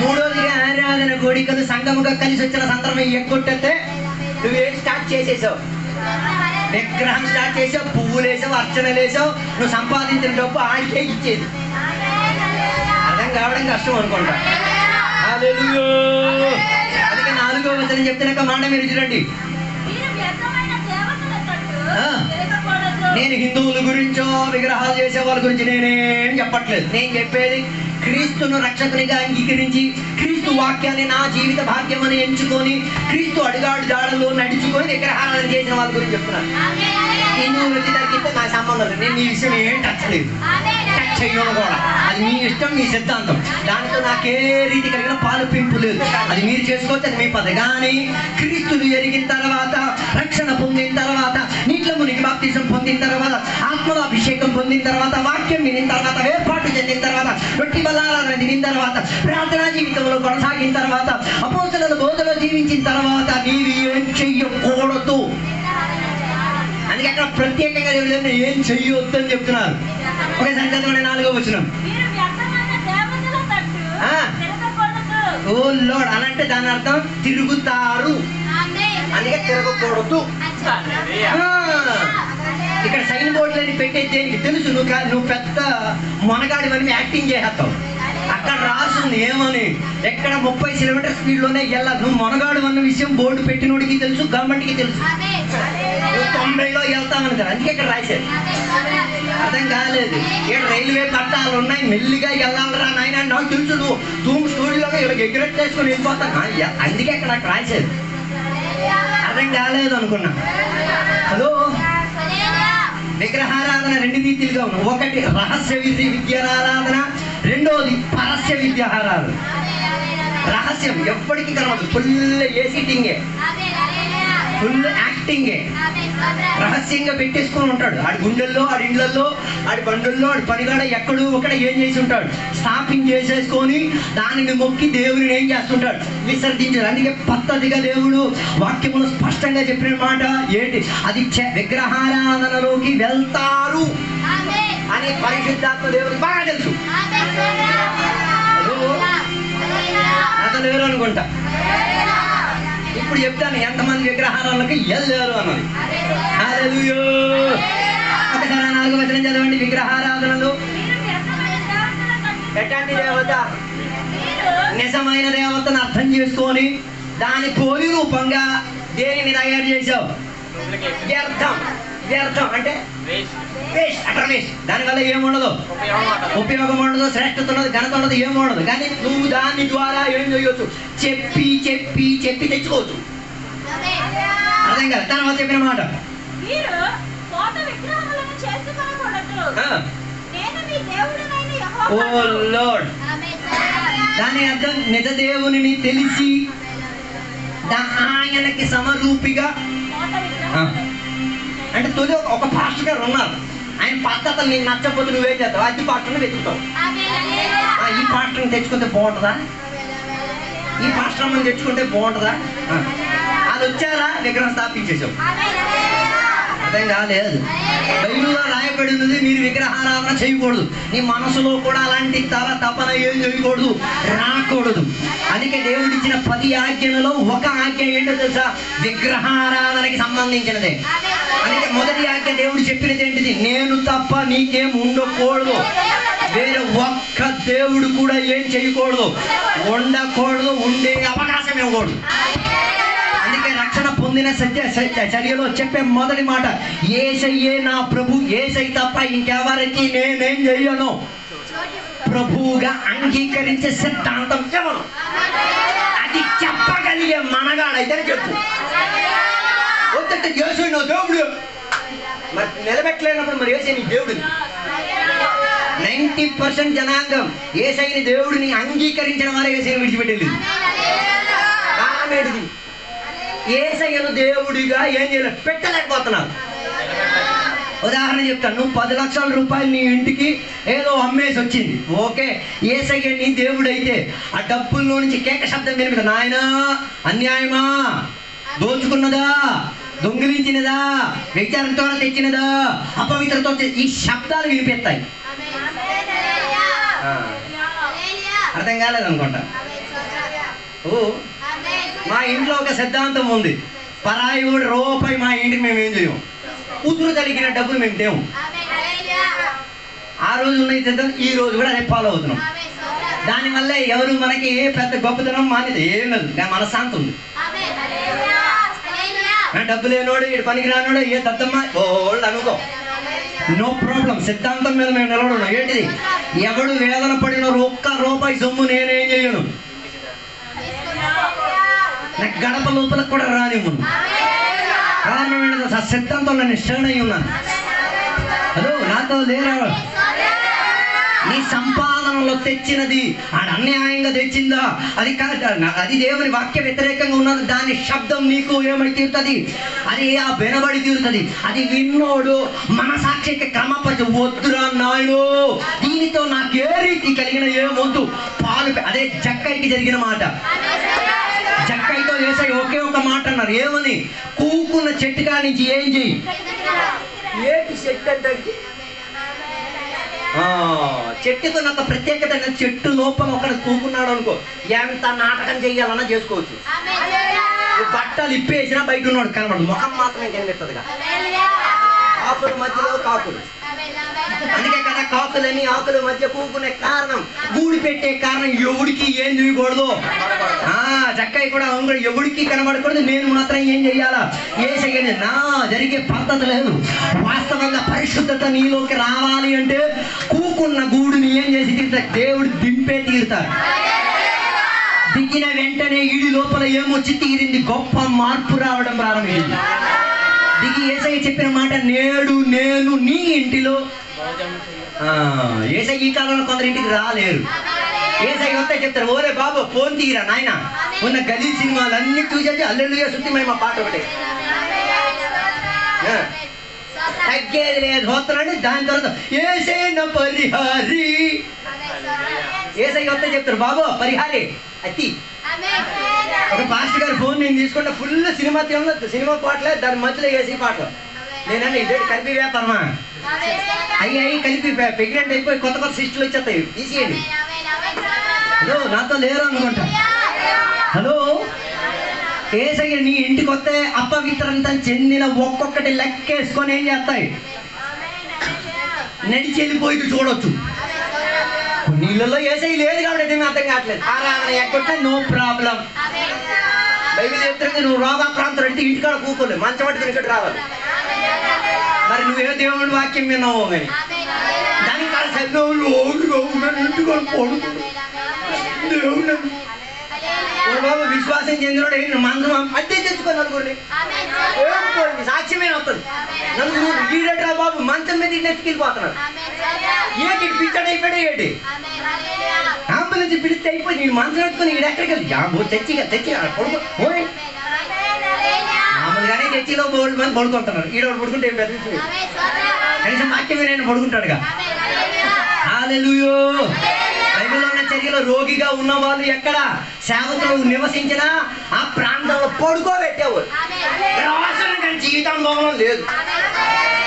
మూడోదిగా ఆరాధన కోడికలు సంఘముగా కలిసి వచ్చిన సందర్భం ఎక్కొట్టేస్తే నువ్వేం స్టార్ట్ చేసేసావు, విగ్రహం స్టార్ట్ చేసావు, పువ్వులు వేసావు, అర్చనలు వేసావు, నువ్వు సంపాదించిన డబ్బు ఆడికే ఇచ్చేది. అర్థం కావడం కష్టం అనుకుంటా. అందుకే 4వ వచనం చెప్తున్నా మాట మీరు చూడండి. నేను హిందువుల గురించో విగ్రహాలు చేసే వాళ్ళ గురించి నేనేం చెప్పట్లేదు. నేను చెప్పేది క్రీస్తును రక్షకునిగా అంగీకరించి, క్రీస్తు వాక్యాన్ని నా జీవిత భాగ్యం అని ఎంచుకొని, క్రీస్తు అడుగాడు జాడల్లో నడుచుకొని విగ్రహాలను చేసిన వాళ్ళ గురించి చెప్తున్నాను. హిందువులు వచ్చి తగ్గితే నా సంబంధం లేదు. నేను ఈ విషయం ఏం టచ్ లేదు, టచ్ చేయడం కూడా అది మీ ఇష్టం, మీ సిద్ధాంతం. దానితో నాకే రీతి కలిగిన పాలు పెంపు లేదు. అది మీరు చేసుకోవచ్చు, అది మీ పద్ధతి. కానీ క్రీస్తును ఎరిగిన తర్వాత, రక్షణ పొందిన తర్వాత, నీటిలో మునిగి బాప్తిజం పొందిన తర్వాత, ఆత్మల అభిషేకం పొందిన తర్వాత, వాక్యం వినిన తర్వాత, ఏర్పాటు చెందిన తర్వాత, రొట్టి బల్లారాధన తినిన తర్వాత, ప్రార్థనా జీవితంలో కొనసాగిన తర్వాత, అపోస్తలుల బోధలో జీవించిన తర్వాత నీవు ఏం చెయ్యకూడదు. అందుకే అక్కడ ప్రత్యేకంగా దేవుడు ఏం చెయ్యొద్దు అని చెప్తున్నారు. ఒకసారి చదవండి 4వ వచనం. ఓ లోడ్ అనంటే దాని అర్థం తిరుగుతారు, అందుకే తిరగకూడదు. ఇక్కడ సైన్ బోర్డులని పెట్టే దేనికి తెలుసు, నువ్వు పెద్ద మొనగాడివని యాక్టింగ్ చేస్తావు. అక్కడ రాస్తుంది ఏమని, ఎక్కడ 30 కిలోమీటర్ స్పీడ్లోనే వెళ్ళాలి. నువ్వు మొనగాడు అన్న విషయం బోర్డు పెట్టినోడికి తెలుసు, గవర్నమెంట్కి తెలుసు. నువ్వు 90లో వెళ్తామని కదా, అందుకే ఇక్కడ రాశారు. అర్థం కాలేదు. ఇక్కడ రైల్వే పట్టాలు ఉన్నాయి, మెల్లిగా వెళ్ళాలరా నాయన, నాకు తెలుసు, నువ్వు తూము స్టూడియోలో ఇలా ఎగ్రెట్ చేసుకుని వెళ్ళిపోతాను, అందుకే ఇక్కడ నాకు రాశారు. అర్థం కాలేదు అనుకున్నా. హలో, విగ్రహారాధన 2 రీతిలుగా ఉన్నాయి. ఒకటి రహస్య విద్యారాధన, రెండోది పరస్య విద్యారాధన. రహస్యం ఎప్పటికీ కనబడదు, ఫుల్ ఏసిటింగే, ఫుల్ యాక్టింగే. రహస్యంగా పెట్టేసుకొని ఉంటాడు. ఆడి గుండెల్లో, ఆడి ఇండ్లలో, ఆడి బండుల్లో, ఆడి పనిగాడ ఎక్కడో ఒకడ ఏం చేసి ఉంటాడు, స్టాపింగ్ చేసేసుకొని దానిని మొక్కి దేవుని ఏం చేస్తుంటాడు, విసర్జించాడు. అందుకే పద్ధతిగా దేవుడు వాక్యములు స్పష్టంగా చెప్పిన మాట ఏంటి, అది విగ్రహారాధనలోకి వెళ్తారు అని పరిశుద్ధాత్మ దేవుడికి బాగా తెలుసు. అతను ఎవరు అనుకుంటా. ఇప్పుడు చెప్తాను ఎంతమంది విగ్రహారాధనకి వెళ్ళారు అన్నది. హల్లెలూయా. ఒకసారి 4వ వచనం చదవండి. విగ్రహారాధనలు ఎట్లాంటి దేవత, నిజమైన దేవతను అర్థం చేసుకొని దాని పోలి రూపంగా దేనిని తయారు చేసావు, వ్యర్థం. వ్యర్థం అంటే వేస్ట్, అటర్ వేస్ట్. దానివల్ల ఏముండదు, ఉపయోగం ఉండదు, శ్రేష్టత ఉండదు, ఘనత ఉండదు, ఏముండదు. కానీ నువ్వు దాని ద్వారా ఏం చేయొచ్చు, చెప్పి చెప్పి చెప్పి తెచ్చుకోవచ్చు. అర్థం కాదు. తర్వాత చెప్పిన మాట, ఓ లార్డ్. దాని అర్థం నిజ దేవుని తెలిసి ఆయనకి సమరూపిగా. అంటే తొలి ఒక పాస్టర్ గారు ఉన్నారు, ఆయన పద్ధతులు నీకు నచ్చకపోతే నువ్వేం చేస్తావు, అది పాస్టర్ని వెతుకుతావు. ఈ పాస్టర్ని తెచ్చుకుంటే బాగుంటుందా, ఈ పాస్టర్ మనం తెచ్చుకుంటే బాగుంటుందా. అది వచ్చారా విగ్రహం స్థాపించేసావు. అర్థం కాలేదు. బైబిల్లో రాయబడినది మీరు విగ్రహారాధన చేయకూడదు. నీ మనసులో కూడా అలాంటి తపన ఏం చేయకూడదు, రాకూడదు. అందుకే దేవుడు ఇచ్చిన 10 ఆజ్ఞలలో ఒక ఆజ్ఞ ఏంటో తెలుసా, విగ్రహారాధనకి సంబంధించినదే. అందుకే మొదటి ఆజ్ఞ దేవుడు చెప్పినది ఏంటిది, నేను తప్ప నీకేం ఉండకూడదు, వేరే ఒక్క దేవుడు కూడా ఏం చేయకూడదు, ఉండకూడదు, ఉండే అవకాశం ఇవ్వకూడదు. అందుకే రక్షణ పొందిన చర్యలో చెప్పే మొదటి మాట, యేసయ్యే నా ప్రభు, యేసయ్య తప్ప ఇంకెవరికి నేనేం చెయ్యను, ప్రభువుగా అంగీకరించే సిద్ధాంతం ఇవ్వను. అది చెప్పగలిగే మనగాడైతేనే చెప్పు. వద్దంటే యేసయ్య నా దేవుడు, మరి నిలబెట్టలేనప్పుడు మరి యేసయ్య నీ దేవుడు. 90% జనాంగం యేసయ్యని దేవుడిని అంగీకరించిన వారే యేసయ్యని విడిచిపెట్టేది. కారణం ఏంటిది, యేసయ్యను దేవుడిగా ఏం చేయలేదు, పెట్టలేకపోతున్నారు. ఉదాహరణ చెప్తాను, నువ్వు 10 లక్షల రూపాయలు నీ ఇంటికి ఏదో అమ్మేసి వచ్చింది, ఓకే. యేసయ్య నీ దేవుడు అయితే ఆ డబ్బుల్లో నుంచి కేక శబ్దం వినిపిస్తుంది, నాయనా అన్యాయమా, దోచుకున్నదా, దొంగిలించినదా, వ్యభిచారంతో తెచ్చినదా, అపవిత్రతో ఈ శబ్దాలు వినిపిస్తాయి. అర్థం కాలేదనుకుంటా. మా ఇంట్లో ఒక సిద్ధాంతం ఉంది, పరాయి కూడా రూపాయి మా ఇంటికి మేము ఏం చేయం, కూతురు తలిగిన డబ్బులు మేము తేము. ఆ రోజు ఉన్న సిద్ధాంతం ఈ రోజు కూడా అదే ఫాలో అవుతున్నాం. దానివల్ల ఎవరు మనకి ఏ పెద్ద గొప్పతనం మానేది ఏం లేదు, మనశ్శాంతి ఉంది. డబ్బు లేనోడు, ఇటు పనికి రానోడు, ఏ దద్దమ్మ ఓళ్ళు అనుకో, నో ప్రాబ్లం. సిద్ధాంతం మీద మేము నిలబడున్నాం. ఏంటిది, ఎవడు వేదన పడిన ఒక్క రూపాయి సొమ్ము నేనేం చేయను, నాకు గడప లోపలకు కూడా రానివ్వను. కారణం ఏంటంటే ఆ సిద్ధాంతంలో నేను శరణై ఉన్నాను. హలో, నాతో లేరా, నీ సంపాదనలో తెచ్చినది ఆడ అన్యాయంగా తెచ్చిందా, అది అది దేవుని వాక్య వ్యతిరేకంగా ఉన్నది, దాని శబ్దం నీకు ఏమై తీరుతుంది, అది ఆ వెనబడి తీరుతుంది. అది విన్నోడు మనసాక్షికి క్రమపరిచి, వద్దురా నాయుడు, దీనితో నాకు ఏ రీతి కలిగిన ఏమొద్దు, పాలు. అదే జక్కైకి జరిగిన మాట. జక్కైతో యేసయ్య ఒకే ఒక మాట అన్నారు, ఏమని, కూకున్న చెట్టు కాడి నుంచి ఏం చెయ్యి, ఏటి చెట్టు అంటే చెట్టుకు నాకు ప్రత్యేకత. చెట్టు లోపల ఒకడు కూకున్నాడు అనుకో, ఎంత నాటకం చెయ్యాలన్నా చేసుకోవచ్చు. బట్టలు ఇప్పేసినా బయట ఉన్నాడు కనబడదు, ముఖం మాత్రమే కనిపిస్తుంది. ఆకుల మధ్యలో కాకులు, అందుకే కదా కాకులని ఆకుల మధ్య కూకునే కారణం, గూడి పెట్టే కారణం, ఎవడికి ఏం చేయకూడదు. చక్కయ్య కూడా ఎవడికి కనబడకూడదు, నేను మాత్రం ఏం చెయ్యాలా, యేసయ్యని. నా జరిగే పద్ధతి లేదు. వాస్తవంగా పరిశుద్ధత నీలోకి రావాలి అంటే కూకున్న గూడుని ఏం చేసి తీరుతారు, దేవుడు దింపే తీరుతారు. దిగిన వెంటనే ఈడి లోపల ఏమొచ్చి తీరింది, గొప్ప మార్పు రావడం ప్రారంభించింది. దిగి యేసయ్య చెప్పిన మాట, నేడు నేను నీ ఇంటిలో. యేసయ్య ఈ కాలంలో కొందరు ఇంటికి రాలేరు. యేసయ్య వస్తే చెప్తారు, ఓరే బాబు ఫోన్ తీరా నాయన, ఉన్న గలీ సినిమాలు అన్ని చూసేసి హల్లెలూయా స్తుతి మహిమ పాట ఒకటే, తగ్గేది లేదు పోతున్నాడు. దాని తర్వాత యేసయ్య పరిహారి, యేసయ్య వస్తే చెప్తారు, బాబు పరిహారి అతి. ఒక పాస్టర్ గారి ఫోన్ నేను తీసుకుంటే ఫుల్ సినిమా పాటలే, దాని మధ్యలో ఏసీ పాటలు. నేనండి ఇదే కలిపి వ్యాపారమా, అయ్యి కలిపి ప్రెగ్నెంట్ అయిపోయి కొత్త కొత్త సిస్టర్లు వచ్చేస్తాయి, తీసేయండి. హలో, నాతో లేరు అనుకుంటా. హలో, యేసయ్య నీ ఇంటికి వస్తే అపవిత్రంత చెందిన ఒక్కొక్కటి లెక్కేసుకొని ఏం చేస్తాయి, నడిచి వెళ్ళిపోయి చూడొచ్చు. కొన్ని ఇళ్ళలో యేసయ్య లేదు కాబట్టి ఏమీ అర్థం కావట్లేదు. ఆరాధన ఎక్కొట్టే నో ప్రాబ్లం. బైబిల్ చెప్తుంది, నువ్వు రోగాక్రాంతులు అంటే ఇంటికాడ కూకోలేదు, మంచం పట్టుకుని ఇక్కడ రావాలి. మరి నువ్వే దేవుడి వాక్యం విన్నావు కానీ దానికి దేవుడు బాబు విశ్వాసం చెందినోడు మందం అద్దె తెచ్చుకో నలుగురిని సాక్ష్యమే వస్తుంది. నలుగురు ఈడట్రా బాబు మంచం మీద నెత్తికెళ్ళిపోతున్నాడు. ఏంటి పిచ్చడి అయిపోయాడు ఏంటి? అంబులెన్స్ పిలిస్తే అయిపోయి నేను మంచం ఎత్తుకుని ఈడు ఎక్కడికి వెళ్ళి తెచ్చి పడుకో. మామూలుగానే చర్చిలో బోల్డ్ మంది పడుకుంటున్నారు. ఈడోడు పడుకుంటే ఏం పెద్ద కనీసం వాక్యమే నేను పడుకుంటాడుగా. హల్లెలూయా. బైబిల్లో ఉన్న చర్యలో రోగిగా ఉన్న వాళ్ళు ఎక్కడ సేవకులు నివసించినా ఆ ప్రాంతంలో పడుకోబెట్టేవారు. రాసిన కానీ జీవితం గౌరవం లేదు.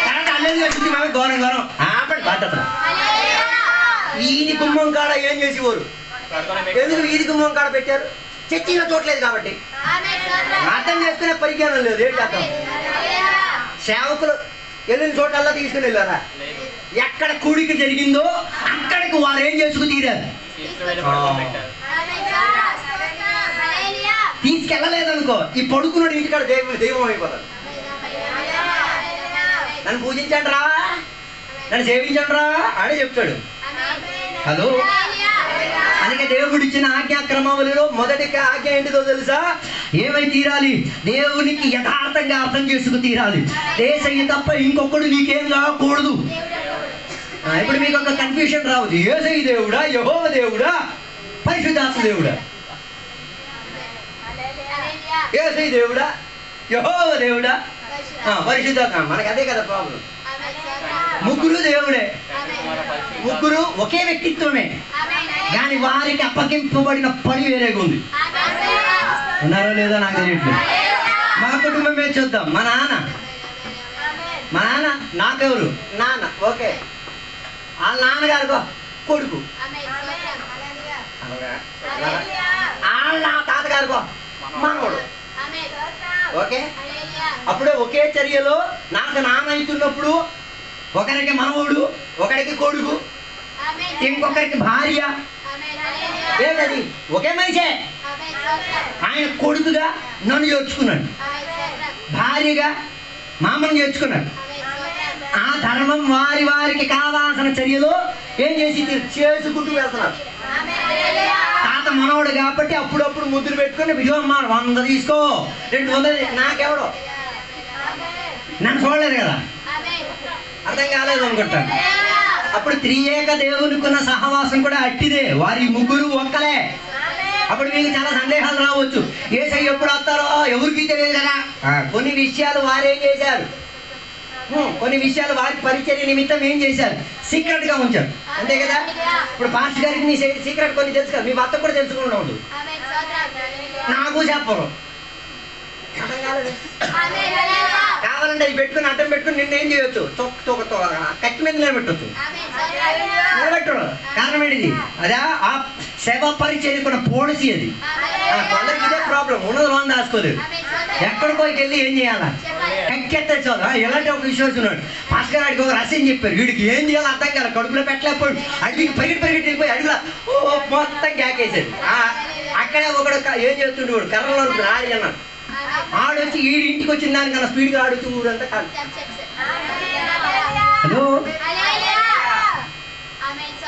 తర్వాత అల్లెలు కట్టుకుంటే మేము గౌరవం ఆపడి బాధ్యత. వీధి గుమ్మం కాడ ఏం చేసేవారు? ఎందుకు వీధి గుమ్మం కాడ పెట్టారు? చర్చిలో చూడలేదు కాబట్టి. అర్థం చేసుకునే పరిజ్ఞానం లేదు. ఏం చేద్దాం? సేవకులు వెళ్ళిన చోటల్లా తీసుకుని వెళ్ళారా? ఎక్కడ కూడిక జరిగిందో అక్కడికి వారు ఏం చేసుకు తీరారు. తీసుకెళ్ళలేదనుకో ఈ పడుకున్నాడు ఇంటికాడ దైవం అయిపోతాడు. నన్ను పూజించండి రా, నన్ను సేవించండి రా అని చెప్తాడు. హలో. అందుకే దేవుడు ఇచ్చిన ఆజ్ఞాక్రమావళిలో మొదటి ఆజ్ఞ ఏంటిదో తెలుసా? ఏమై తీరాలి? దేవునికి యథార్థంగా అర్థం చేసుకు తీరాలి. యేసయ్య తప్ప ఇంకొకడు నీకేం కాకూడదు. ఇప్పుడు మీకు ఒక కన్ఫ్యూషన్ రావద్దు. యేసయ్య దేవుడా, యెహోవా దేవుడా, పరిశుద్ధాత్మ దేవుడా? యేసయ్య దేవుడా, యెహోవా దేవుడా, పరిశుద్ధాత్మ. మనకి అదే కదా ప్రాబ్లం. ముగ్గురు దేవుడే, ముగ్గురు ఒకే వ్యక్తిత్వమే, కానీ వారికి అప్పగింపబడిన పని వేరేగా ఉంది. ఉన్నారో లేదో నాకు తెలియట్లేదు. మా కుటుంబమే చూద్దాం. మా నాన్న నాకెవరు? నాన్న. ఓకే. వాళ్ళ నాన్నగారు కొడుకు, వాళ్ళ తాతగారు మనవడు. ఓకే. అప్పుడే ఒకే చర్యలో నాకు నాన్న అవుతున్నప్పుడు ఒకరికి మనవడు, ఒకరికి కొడుకు, ఇంకొకరికి భార్య. ఏంటది? ఒకే మనిషే. ఆయన కొడుకుగా నన్ను చేర్చుకున్నాడు, భార్యగా మామను చేర్చుకున్నాడు. ఆ ధర్మం వారికి కావాల్సిన చర్యలో ఏం చేసి చేసుకుంటూ వెళ్తున్నారు. తాత మనవడు కాబట్టి అప్పుడప్పుడు ముద్దులు పెట్టుకుని విజయమ్మ 100 తీసుకో, 200 నాకెవడో. నన్ను చూడలేదు కదా, అర్థం కాలేదు అనుకుంటాను. అప్పుడు త్రియేక దేవునికి ఉన్న సహవాసం కూడా అట్టిదే. వారి ముగ్గురు ఒక్కలే. అప్పుడు మీకు చాలా సందేహాలు రావచ్చు. యేసయ్య ఎప్పుడు వస్తారో ఎవరికి తెలియదు కదా. కొన్ని విషయాలు వారేం చేశారు, కొన్ని విషయాలు వారి పరిచర్య నిమిత్తం ఏం చేశారు? సీక్రెట్ గా ఉంచారు, అంతే కదా. ఇప్పుడు పాస్టర్ గారికి మీ సీక్రెట్ కొన్ని తెలుసు కదా, మీ భర్త కూడా తెలుసుకుంటూ ఉండదు. నాకు చెప్పరు. కావాలంటే అది పెట్టుకుని అడ్డం పెట్టుకుని నిన్న ఏం చేయొచ్చు? కత్తి మీద నిలబెట్టచ్చు. నిలబెట్టరు. కారణం ఏంటిది? అదే ఆ సేవా పరిచర్య కూడా పాలసీ. అది కొందరికి ఇదే ప్రాబ్లం. ఉన్నది లోన్ దాచుకోలేదు. ఎక్కడికో వెళ్ళి ఏం చేయాలా? కక్కెత్తే చాలు. ఎలాంటి ఒక విశ్వాసం ఉన్నాడు. పాస్టర్ గారికి ఒక రహస్యం చెప్పారు. వీడికి ఏం చేయాలో అర్థం కాదు. కడుపులో పెట్టలేకపోయాడు. అడిగి పరిగెట్టి వెళ్ళిపోయి అడుగులా మొత్తం గ్యాకేసాడు. అక్కడే ఒకడు ఏం చేస్తుండేవాడు, కర్రలో ఆడి అన్నాడు. ఆడొచ్చి ఈ ఇంటికి వచ్చిన దానికన్నా స్పీడ్గా ఆడుతూ ఊరంతా కాదు. హలో.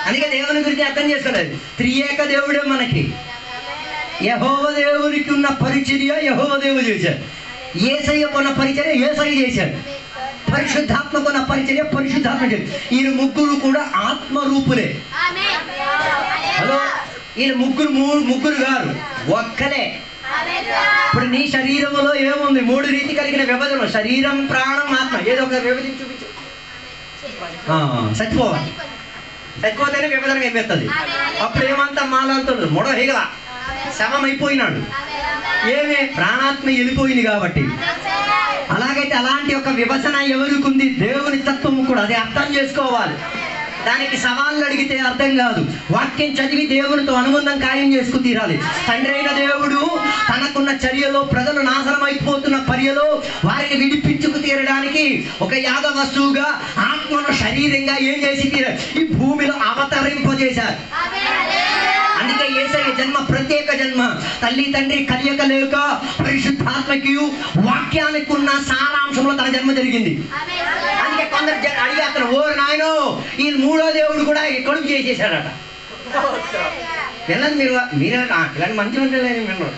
అందుకే దేవుని గురించి అర్థం చేసుకోలేదు. త్రియేక దేవుడే మనకి. యెహోవా దేవునికి ఉన్న పరిచర్య యెహోవా దేవుడు చేశాడు. యేసయ్యకు ఉన్న పరిచర్య యేసయ్య చేశాడు. పరిశుద్ధాత్మకు ఉన్న పరిచర్య పరిశుద్ధాత్మ చేశాడు. ఈయన ముగ్గురు కూడా ఆత్మరూపులే. హలో. ఈయన ముగ్గురు గారు ఒక్కలే. ఇప్పుడు నీ శరీరంలో ఏముంది? 3 రీతి కలిగిన విభజన. శరీరం, ప్రాణం, ఆత్మ. ఏదో ఒక విభజించి చూపించు. చచ్చిపోతేనే విభజన అయిపోతుంది. అప్పుడు ఏమంతా మాలంటాడు, మొడహిగల శవం అయిపోయినాడు. ఏమే? ప్రాణాత్మ వెళ్ళిపోయింది కాబట్టి. అలాగైతే అలాంటి ఒక విభజన ఎవరికి ఉంది? దేవుని తత్వము కూడా అది అర్థం చేసుకోవాలి. దానికి సవాళ్ళు అడిగితే అర్థం కాదు. వాక్యం చదివి దేవునితో అనుబంధం ఖాయం చేసుకు తీరాలి. తండ్రి అయిన దేవుడు తనకున్న చర్యలో ప్రజలు నాశనం అయిపోతున్న పర్యలో వారిని విడిపించుకు తీరడానికి ఒక యాగ వస్తువుగా ఆత్మను శరీరంగా ఏం చేసి ఈ భూమిలో అవతరింపజేశారు. అందుకే యేసయ్య జన్మ ప్రత్యేక జన్మ. జన్మ. తల్లి తండ్రి కలియక లేక పరిశుద్ధాత్మకి వాక్యానికి ఉన్న సారాంశంలో తన జన్మ జరిగింది. అందుకే కొందరు అడిగేస్తారు, ఓ నాయనో ఈ మూడో దేవుడు కూడా కడుపు చేసేసాడట. పిల్లలు మీరే ఇలాంటి మంచి ఉంటాయి మిమ్మల్ని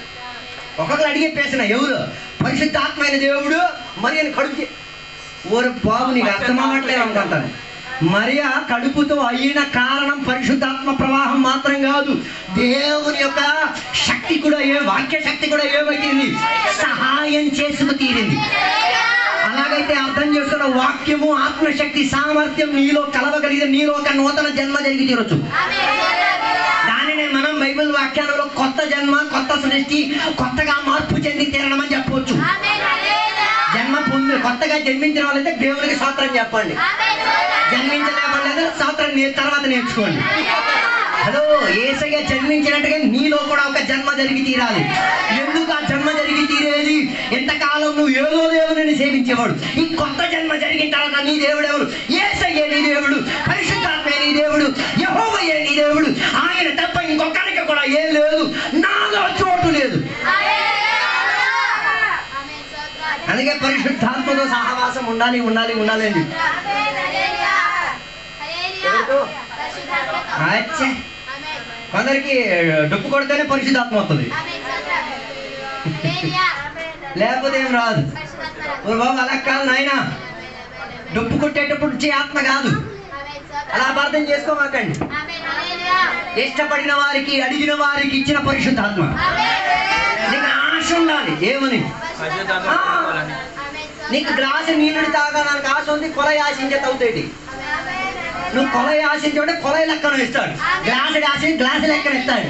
ఒక్కొక్కరు అడిగే పేసిన ఎవరు పరిశుద్ధాత్మైన దేవుడు మరి అని కడుపు ఓరు బాబు నీకు అర్థం అవ్వట్లేదు అనుకుంటాను. మరియా కడుపుతో అయిన కారణం పరిశుద్ధాత్మ ప్రవాహం మాత్రం కాదు, దేవుని యొక్క శక్తి కూడా వాక్య శక్తి కూడా ఏమైంది, సహాయం చేసుకు తీరింది. అలాగైతే అర్థం చేసుకున్న వాక్యము ఆత్మశక్తి సామర్థ్యం నీలో కలవగలిగితే నీలో ఒక నూతన జన్మ జరిగి తీరొచ్చు. దానినే మనం బైబిల్ వాక్యాలలో కొత్త జన్మ, కొత్త సృష్టి, కొత్తగా మార్పు చెంది తీరడం అని చెప్పవచ్చు. జన్మ పొంది కొత్తగా జన్మించిన వాళ్ళైతే దేవునికి స్తోత్రం చెప్పండి, జన్మించలేకపోతే స్తోత్రం తర్వాత నేర్చుకోండి. హలో, యేసయ్య జన్మించినట్టుగా నీలో కూడా ఒక జన్మ జరిగి తీరాలి. ఎందుకు ఆ జన్మ జరిగి తీరేది? ఎంతకాలం నువ్వు ఏదో దేవుడిని సేవించేవాడు, ఈ కొత్త జన్మ జరిగిన తర్వాత నీ దేవుడు ఎవరు? యేసయ్యే నీ దేవుడు, పరిశుద్ధాత్మే నీ దేవుడు, యెహోవాయే నీ దేవుడు. ఆయన తప్ప ఇంకొకరికి కూడా ఏం లేదు, నాలో చోటు లేదు. అందుకే పరిశుద్ధాత్మతో సహవాసం ఉండాలి ఉండాలి ఉండాలి అని కొందరికి డప్పు కొడితేనే పరిశుద్ధాత్మ వస్తుంది, లేకపోతే ఏం రాదు. ఓ బాబు అలా కాదు నాయన, డప్పు కొట్టేటప్పుడు వచ్చే ఆత్మ కాదు, అలా అపార్థం చేసుకోమాకండి. ఇష్టపడిన వారికి అడిగిన వారికి ఇచ్చిన పరిశుద్ధాత్మ. నీకు ఆశ ఉండాలి ఏమని, నీకు గ్లాసు నీళ్ళు తాగాలని ఆశ ఉంది, కొల ఆశించే తగ్గుతాయి. నువ్వు కొల ఆశించే కొల లెక్కన ఇస్తాడు, గ్లాసు ఆశ గ్లాసు లెక్కన ఇస్తాడు.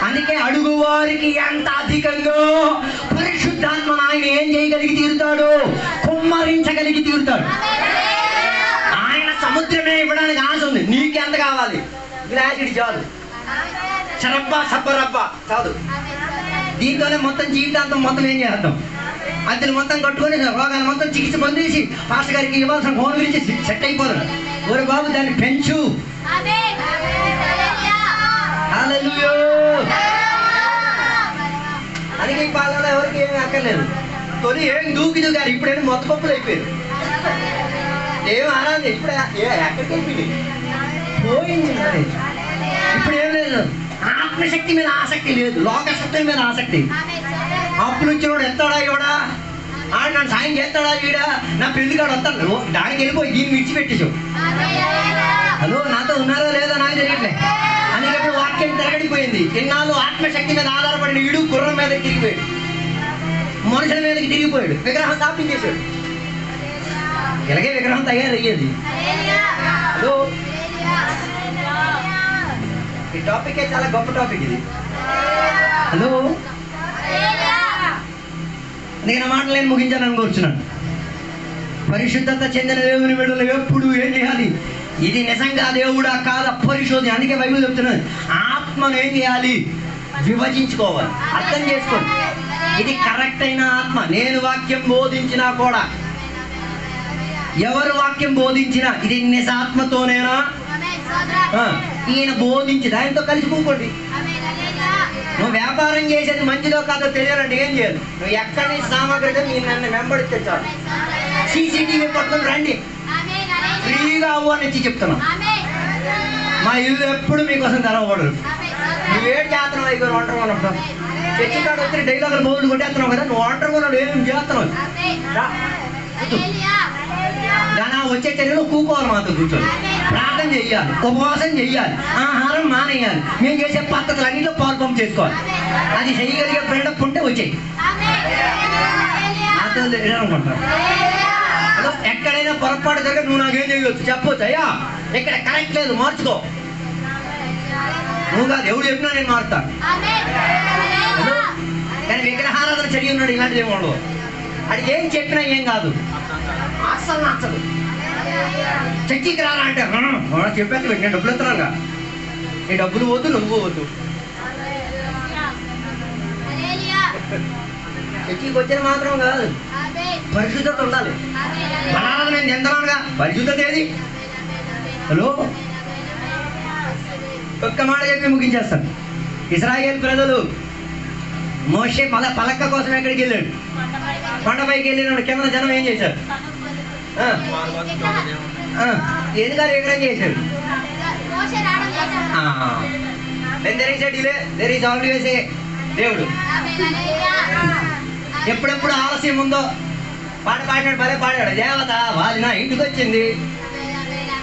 అందుకే అడుగు వారికి ఎంత అధికంగా పరిశుద్ధాత్మ ఆయన ఏం చేయగలిగి తీరుతాడు, కుమ్మరించగలిగి తీరుతాడు. ఆయన సముద్రమే ఇవ్వడానికి ఆశ ఉంది, నీకెంత కావాలి? గ్లాసుడి చాలు, చరబ్బా సబ్బరబ్బా చాలు. దీంతోనే మొత్తం జీవితాంతం మొత్తం ఏం చేద్దాం, అద్దెలు మొత్తం కట్టుకొని రోగాలు మొత్తం చికిత్స పొందేసి పాస్టర్ గారికి ఇవ్వాల్సిన ఫోన్ గురించి సెట్ అయిపోదు. ఓరే బాబు దాన్ని పెంచు. హల్లెలూయా. అందుకే ఈ పాలలో ఎవరికి ఏమీ అక్కర్లేదు. తొలి ఏం దూకి దూకారు, ఇప్పుడేమో మొత్త పప్పులు అయిపోయారు. ఏం ఆనందం ఇప్పుడు ఎక్కడికి అయిపోయింది, పోయింది. మరి ఇప్పుడు ఏం లేదు, ఆత్మశక్తి మీద ఆసక్తి లేదు, లోకశక్తి మీద ఆసక్తి. అప్పులు ఇచ్చినోడు ఎత్తాడా ఇవాడా, ఆడు నన్ను సాయం చేస్తాడా వీడా, నా పెళ్లిగాడు వస్తాడు, దానికి వెళ్ళిపోయి దీన్ని విడిచిపెట్టేసావు. హలో, నాతో ఉన్నారో లేదో నాకు తెలియట్లే. అందుకే వాక్యం తిరగడిపోయింది. ఇన్నాళ్ళు ఆత్మశక్తి మీద ఆధారపడిన వీడు గుర్రం మీద తిరిగిపోయాడు, మనుషుల మీదకి తిరిగిపోయాడు, విగ్రహం స్థాపించేశాడు. ఇలాగే విగ్రహం తయారయ్యేది. హలో, ఈ టాపిక్ చాలా గొప్ప టాపిక్ ఇది. హలో, నేను ఆ మాటలు నేను ముగించాలని కోరుచున్నాను. పరిశుద్ధత చెందిన దేవుని బిడ్డలు ఎప్పుడు ఏం చేయాలి, ఇది నిజంగా దేవుడా కాదా పరిశోధన. అందుకే బైబిల్ చెప్తున్నది, ఆత్మను ఏం చేయాలి, విభజించుకోవాలి, అర్థం చేసుకోండి. ఇది కరెక్ట్ అయిన ఆత్మ. నేను వాక్యం బోధించినా కూడా, ఎవరు వాక్యం బోధించినా ఇది నిజాత్మతోనేనా, ఈయన బోధించి దానితో కలిసిపోకండి. నువ్వు వ్యాపారం చేసేది మంచిదో కాదో తెలియాలంటే ఏం చేయాలి, నువ్వు ఎక్కడి నుంచి సామాగ్రితో నేను నన్ను వెంబడితే చాలు. సీసీటీవీ పట్టుకుని రండి, ఫ్రీగా అవ్వనిచ్చి చెప్తున్నాం. మా ఇల్లు ఎప్పుడు మీకోసం తెరవబడరు. నువ్వేడు చేస్తున్నావు ఇక ఒంటరి ఉన్నప్పుడు చర్చి కాడ వచ్చి డైలాగులు బోర్డు కొట్టేస్తున్నావు కదా, నువ్వు ఒంటరి కొన్నాడు ఏం చేస్తున్నావు. దాని వచ్చే చర్యలో కూకోవాలి, మాతో కూర్చొని ప్రార్థన చెయ్యాలి, ఉపవాసం చెయ్యాలి, ఆహారం మానేయాలి, మేము చేసే పద్ధతులు అన్నింటిలో పాల్పంపు చేసుకోవాలి. అది చేయగలిగే ఫ్రెండ్ ఉంటే వచ్చేయి నాతో అనుకుంటాను. ఎక్కడైనా పొరపాటు జరిగే నువ్వు నాకేం చేయవచ్చు చెప్పవచ్చు, అయ్యా ఇక్కడ కరెక్ట్ లేదు మార్చుకో. నువ్వు కాదు, ఎవరు చెప్పినా నేను మారుతాను. కానీ విగ్రహారాధన చదివి ఉన్నాడు, ఇలాంటిది ఏమి ఉండదు. అది ఏం చెప్పినా ఏం కాదు, అస్సలు నచ్చదు. చర్చికి రారా అంటే చెప్పేది నేను డబ్బులు ఎత్తున్నానుగా, నీ డబ్బులు పోతు నువ్వు పోతు. చర్చికి వచ్చిన మాత్రం కాదు, పరిశుద్ధత ఉండాలి. మనాలను నేను చెందనానుగా, పరిశుద్ధత ఏది? హలో, ఒక్క మాట చెప్పి ముగించేస్తాను. ఇశ్రాయేలు ప్రజలు మోషే పలక కోసం ఎక్కడికి వెళ్ళాడు? కొండపైకి వెళ్ళినాడు. కింద జనం ఏం చేశారు? ఎందుకని విగ్రహం చేశాడు? దేవుడు ఎప్పుడెప్పుడు ఆలస్యం ఉందో పాట పాడినాడు, భలే పాడాడు. దేవత వాలిన ఇంటికి వచ్చింది.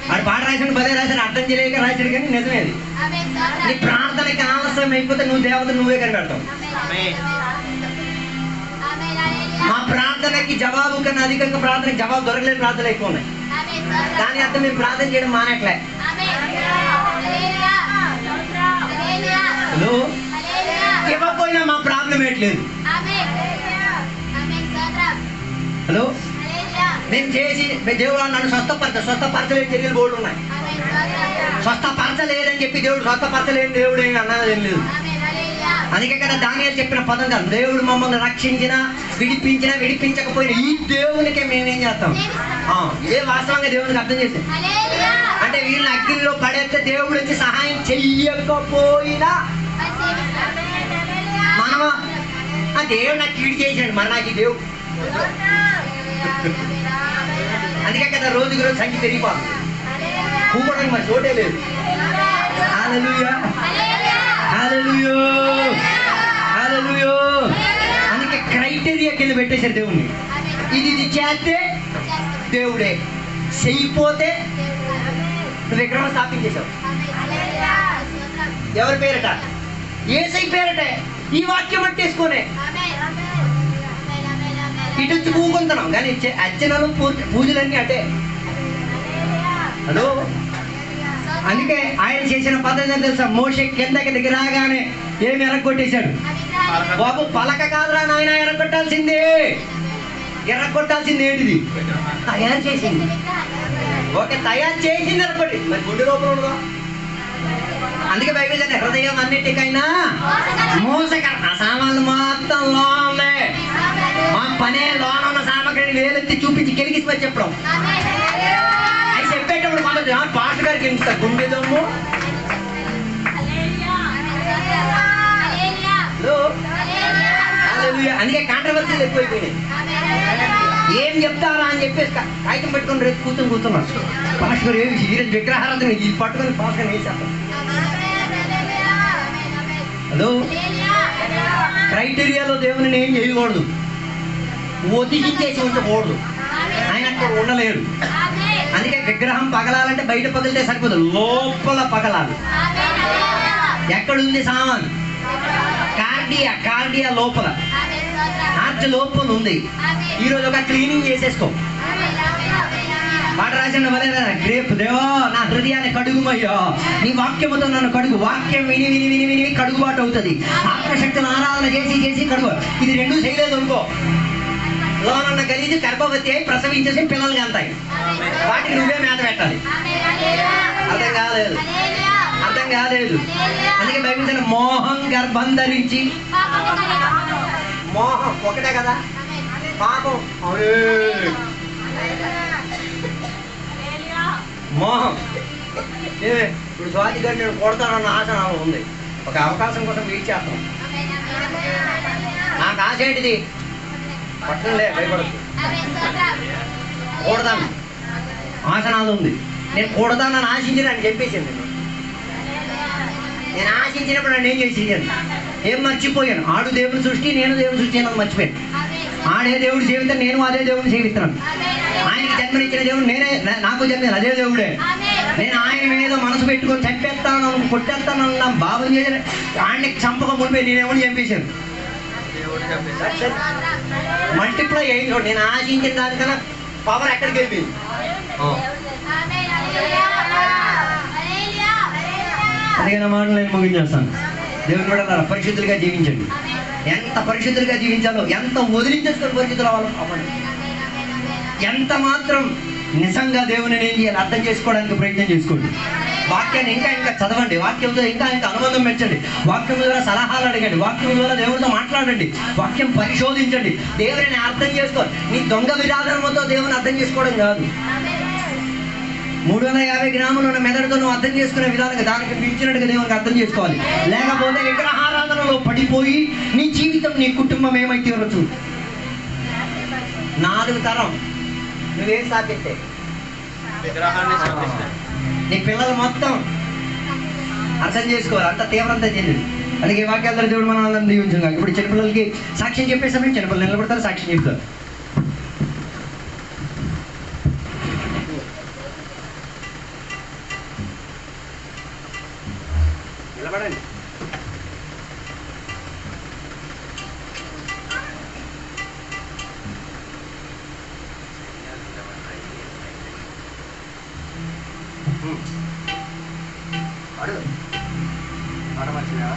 వాడు పాట రాశాడు, భలే రాశాడు, అర్థం చేయలేక రాశాడు. కానీ నిజమేది. నీ ప్రార్థనకి ఆలస్యం అయిపోతే నువ్వు దేవత నువ్వే కనిపెడతావు. మా ప్రార్థనకి జవాబు కన్నా అధికంగా ప్రార్థనకి జవాబు దొరకలేని ప్రార్థనలు ఎక్కువ ఉన్నాయి. దాని అర్థం మీరు ప్రార్థన చేయడం మానట్లే. హలో, ఇవ్వకపోయినా మా ప్రాబ్లం ఏంట్లేదు. హలో, నేను చేసి దేవుడు నన్ను స్వస్థపరచలేని చర్యలు బోర్డు ఉన్నాయి. స్వస్థపరచలేదని చెప్పి దేవుడు స్వస్థపరచలేని దేవుడు ఏమి అన్నది ఏం లేదు. అందుకే కదా దానియేలు చెప్పిన పదం కాదు, దేవుడు మమ్మల్ని రక్షించిన విడిపించకపోయినా ఈ దేవునికే మేమేం చేస్తాం. ఇదే వాస్తవంగా దేవునికి అర్థం చేసాం. అంటే వీళ్ళని అగ్నిలో పడేస్తే దేవుడు వచ్చి సహాయం చెయ్యకపోయినా మనమా ఆ దేవుడు నాకు కీడు చేసాడు, మరి నాకు ఈ దేవుడు. అందుకే కదా రోజుకి రోజు సంఖ్య పెరిగిపోతుంది. కూకోవడానికి మరి చోటే లేదు. హల్లెలూయా, హల్లెలూయా, హల్లెలూయా. అందుకే క్రైటీరియా కింద పెట్టేశారు దేవుణ్ణి. ఇది చేస్తే దేవుడే, చెయ్యిపోతే విగ్రహం స్థాపించేశావు. ఎవరి పేరట? యేసయ్య పేరటే. ఈ వాక్యం పట్టేసుకునే ఇటు వచ్చి కూకుంటున్నాం. కానీ అర్చనలు పూజలన్నీ అటే. హలో, అందుకే ఆయన చేసిన పద్ధతి అని తెలుసా? మోషే కిందకి దగ్గర రాగానే ఏమి ఎరగొట్టేశాడు? బాబు పలక కాదురా నాయన, ఎరగొట్టాల్సిందే. ఎరగొట్టాల్సింది ఏంటిది? తయారు చేసింది. ఓకే, తయారు చేసింది ఎరగొట్టి, మరి గుండె లోపల ఉండదా? అందుకే బైబిల్ అంటే హృదయం అన్నిటికైనా మోసకరం. ఆ సామాన్లు మొత్తం లోనే, మా పనే లోన ఉన్న సామగ్రిని వేలెత్తి చూపించి కెలిగిసి మరి చెప్పడం. అవి చెప్పేటప్పుడు మన పాట గారికి ఎంత గుండె దమ్ము. అందుకే కాంట్రవర్సీలు ఎక్కువైపోయినాయి. ఏం చెప్తారా అని చెప్పేసి కాగితం పెట్టుకుని రేపు కూర్చున్నారు. పాస్టర్ ఏమి ఈరోజు విగ్రహారాధన ఈ పట్టుకొని పాస్టర్ వేసేస్తాం. హలో, క్రైటీరియాలో దేవుని ఏం చేయకూడదు, ఒదిగించేసి ఉంచకూడదు. ఆయన అక్కడ ఉండలేడు. అందుకే విగ్రహం పగలాలంటే బయట పగిలితే సరిపోదు, లోపల పగలాలి. ఎక్కడుంది సామాన్? కార్డియా లోపల, హార్ట్ లోపల ఉంది. ఈరోజు ఒక క్లీనింగ్ చేసేసుకో. పాట రాసిన వలే రేపు దేవా నా హృదయాన్ని కడుగుమయ్యా, నీ వాక్యముతో నన్ను కడుగు. వాక్యం విని విని విని విని కడుగుబాటు అవుతుంది. ఆత్మశక్తిని ఆరాధన చేసి చేసి కడుగు. ఇది రెండూ చేయలేదు అనుకో, లోనన్న గలీజు గర్భవతి అయి ప్రసవించేసి పిల్లలు వెళ్తాయి. వాటికి నువ్వే మేత పెట్టాలి. అర్థం కాలేదు, అర్థం కాలేదు. అందుకే బైబిల్ మోహం గర్భం ధరించి, మోహం ఒకటే కదా, పాపం మోహం. ఇప్పుడు స్వాతి గారు నేను కొడతానన్న ఆశ నాకు ఉంది. ఒక అవకాశం కోసం వెయిట్ చేస్తాం. నాకు ఆశ ఏంటిది? పట్టణంలే భయపడదు, కూడదాను ఆశ నాది ఉంది. నేను కూడదానని ఆశించి అని చెప్పేసింది. నేను ఆశించినప్పుడు నన్ను ఏం చేసేయాను? ఏం మర్చిపోయాను? ఆడు దేవుని సృష్టి, నేను దేవుని సృష్టి అని మర్చిపోయాను. ఆడే దేవుడు జీవితం, నేను అదే దేవుడిని జీవిస్తున్నాను. ఆయనకి జన్మనిచ్చిన దేవుడు నేనే, నాకు జన్మ అదే దేవుడే. నేను ఆయన మీద మనసు పెట్టుకొని చంపేస్తాను, కొట్టేస్తాను అన్న భావం చేసి ఆయన్ని చంపక ముందే నేనేమని చంపేశాను. మల్టిప్లై అయింది. నేను ఆశించిన దానికన్నా పవర్ ఎక్కడికి వెళ్ళింది. అందుకని మాటలు నేను ముగించేస్తాను. దేవుని కూడా పరిశుద్ధులుగా జీవించండి. ఎంత పరిశుద్ధులుగా జీవించాలో, ఎంత వదిలించేసుకొని పరిశుద్ధులు అవ్వాలి, ఎంత మాత్రం నిజంగా దేవుని ఏం చేయాలి అర్థం చేసుకోవడానికి ప్రయత్నం చేసుకోండి. వాక్యాన్ని ఇంకా ఇంకా చదవండి. వాక్యంతో ఇంకా ఇంకా అనుబంధం పెంచండి. వాక్యం ద్వారా సలహాలు అడగండి. వాక్యం ద్వారా దేవుడితో మాట్లాడండి. వాక్యం పరిశోధించండి. దేవుని అర్థం చేసుకో. నీ దొంగ విధానంతో దేవుని అర్థం చేసుకోవడం కాదు. 350 గ్రాములు ఉన్న మెదడుతో నువ్వు అర్థం చేసుకునే విధానంగా దానికి పిలిచినట్టుగా దేవునికి అర్థం చేసుకోవాలి. లేకపోతే విగ్రహారాధనలో పడిపోయి నీ జీవితం నీ కుటుంబం ఏమైతే చూడు. 4 తరం నువ్వేం సాధిస్తే నీ పిల్లలు మొత్తం అర్థం చేసుకోవాలి. అంత తీవ్రంత చెందింది. అందుకే ఈ వాక్యాలు దేవుడు మనం అందరం దీవించుగా. ఇప్పుడు చిన్నపిల్లలకి సాక్ష్యం చెప్పే సమయం చిన్నపిల్లలు నిలబడతారు, సాక్ష్యం చెప్తారు. నిలబడండి. అడుగు మంచిదా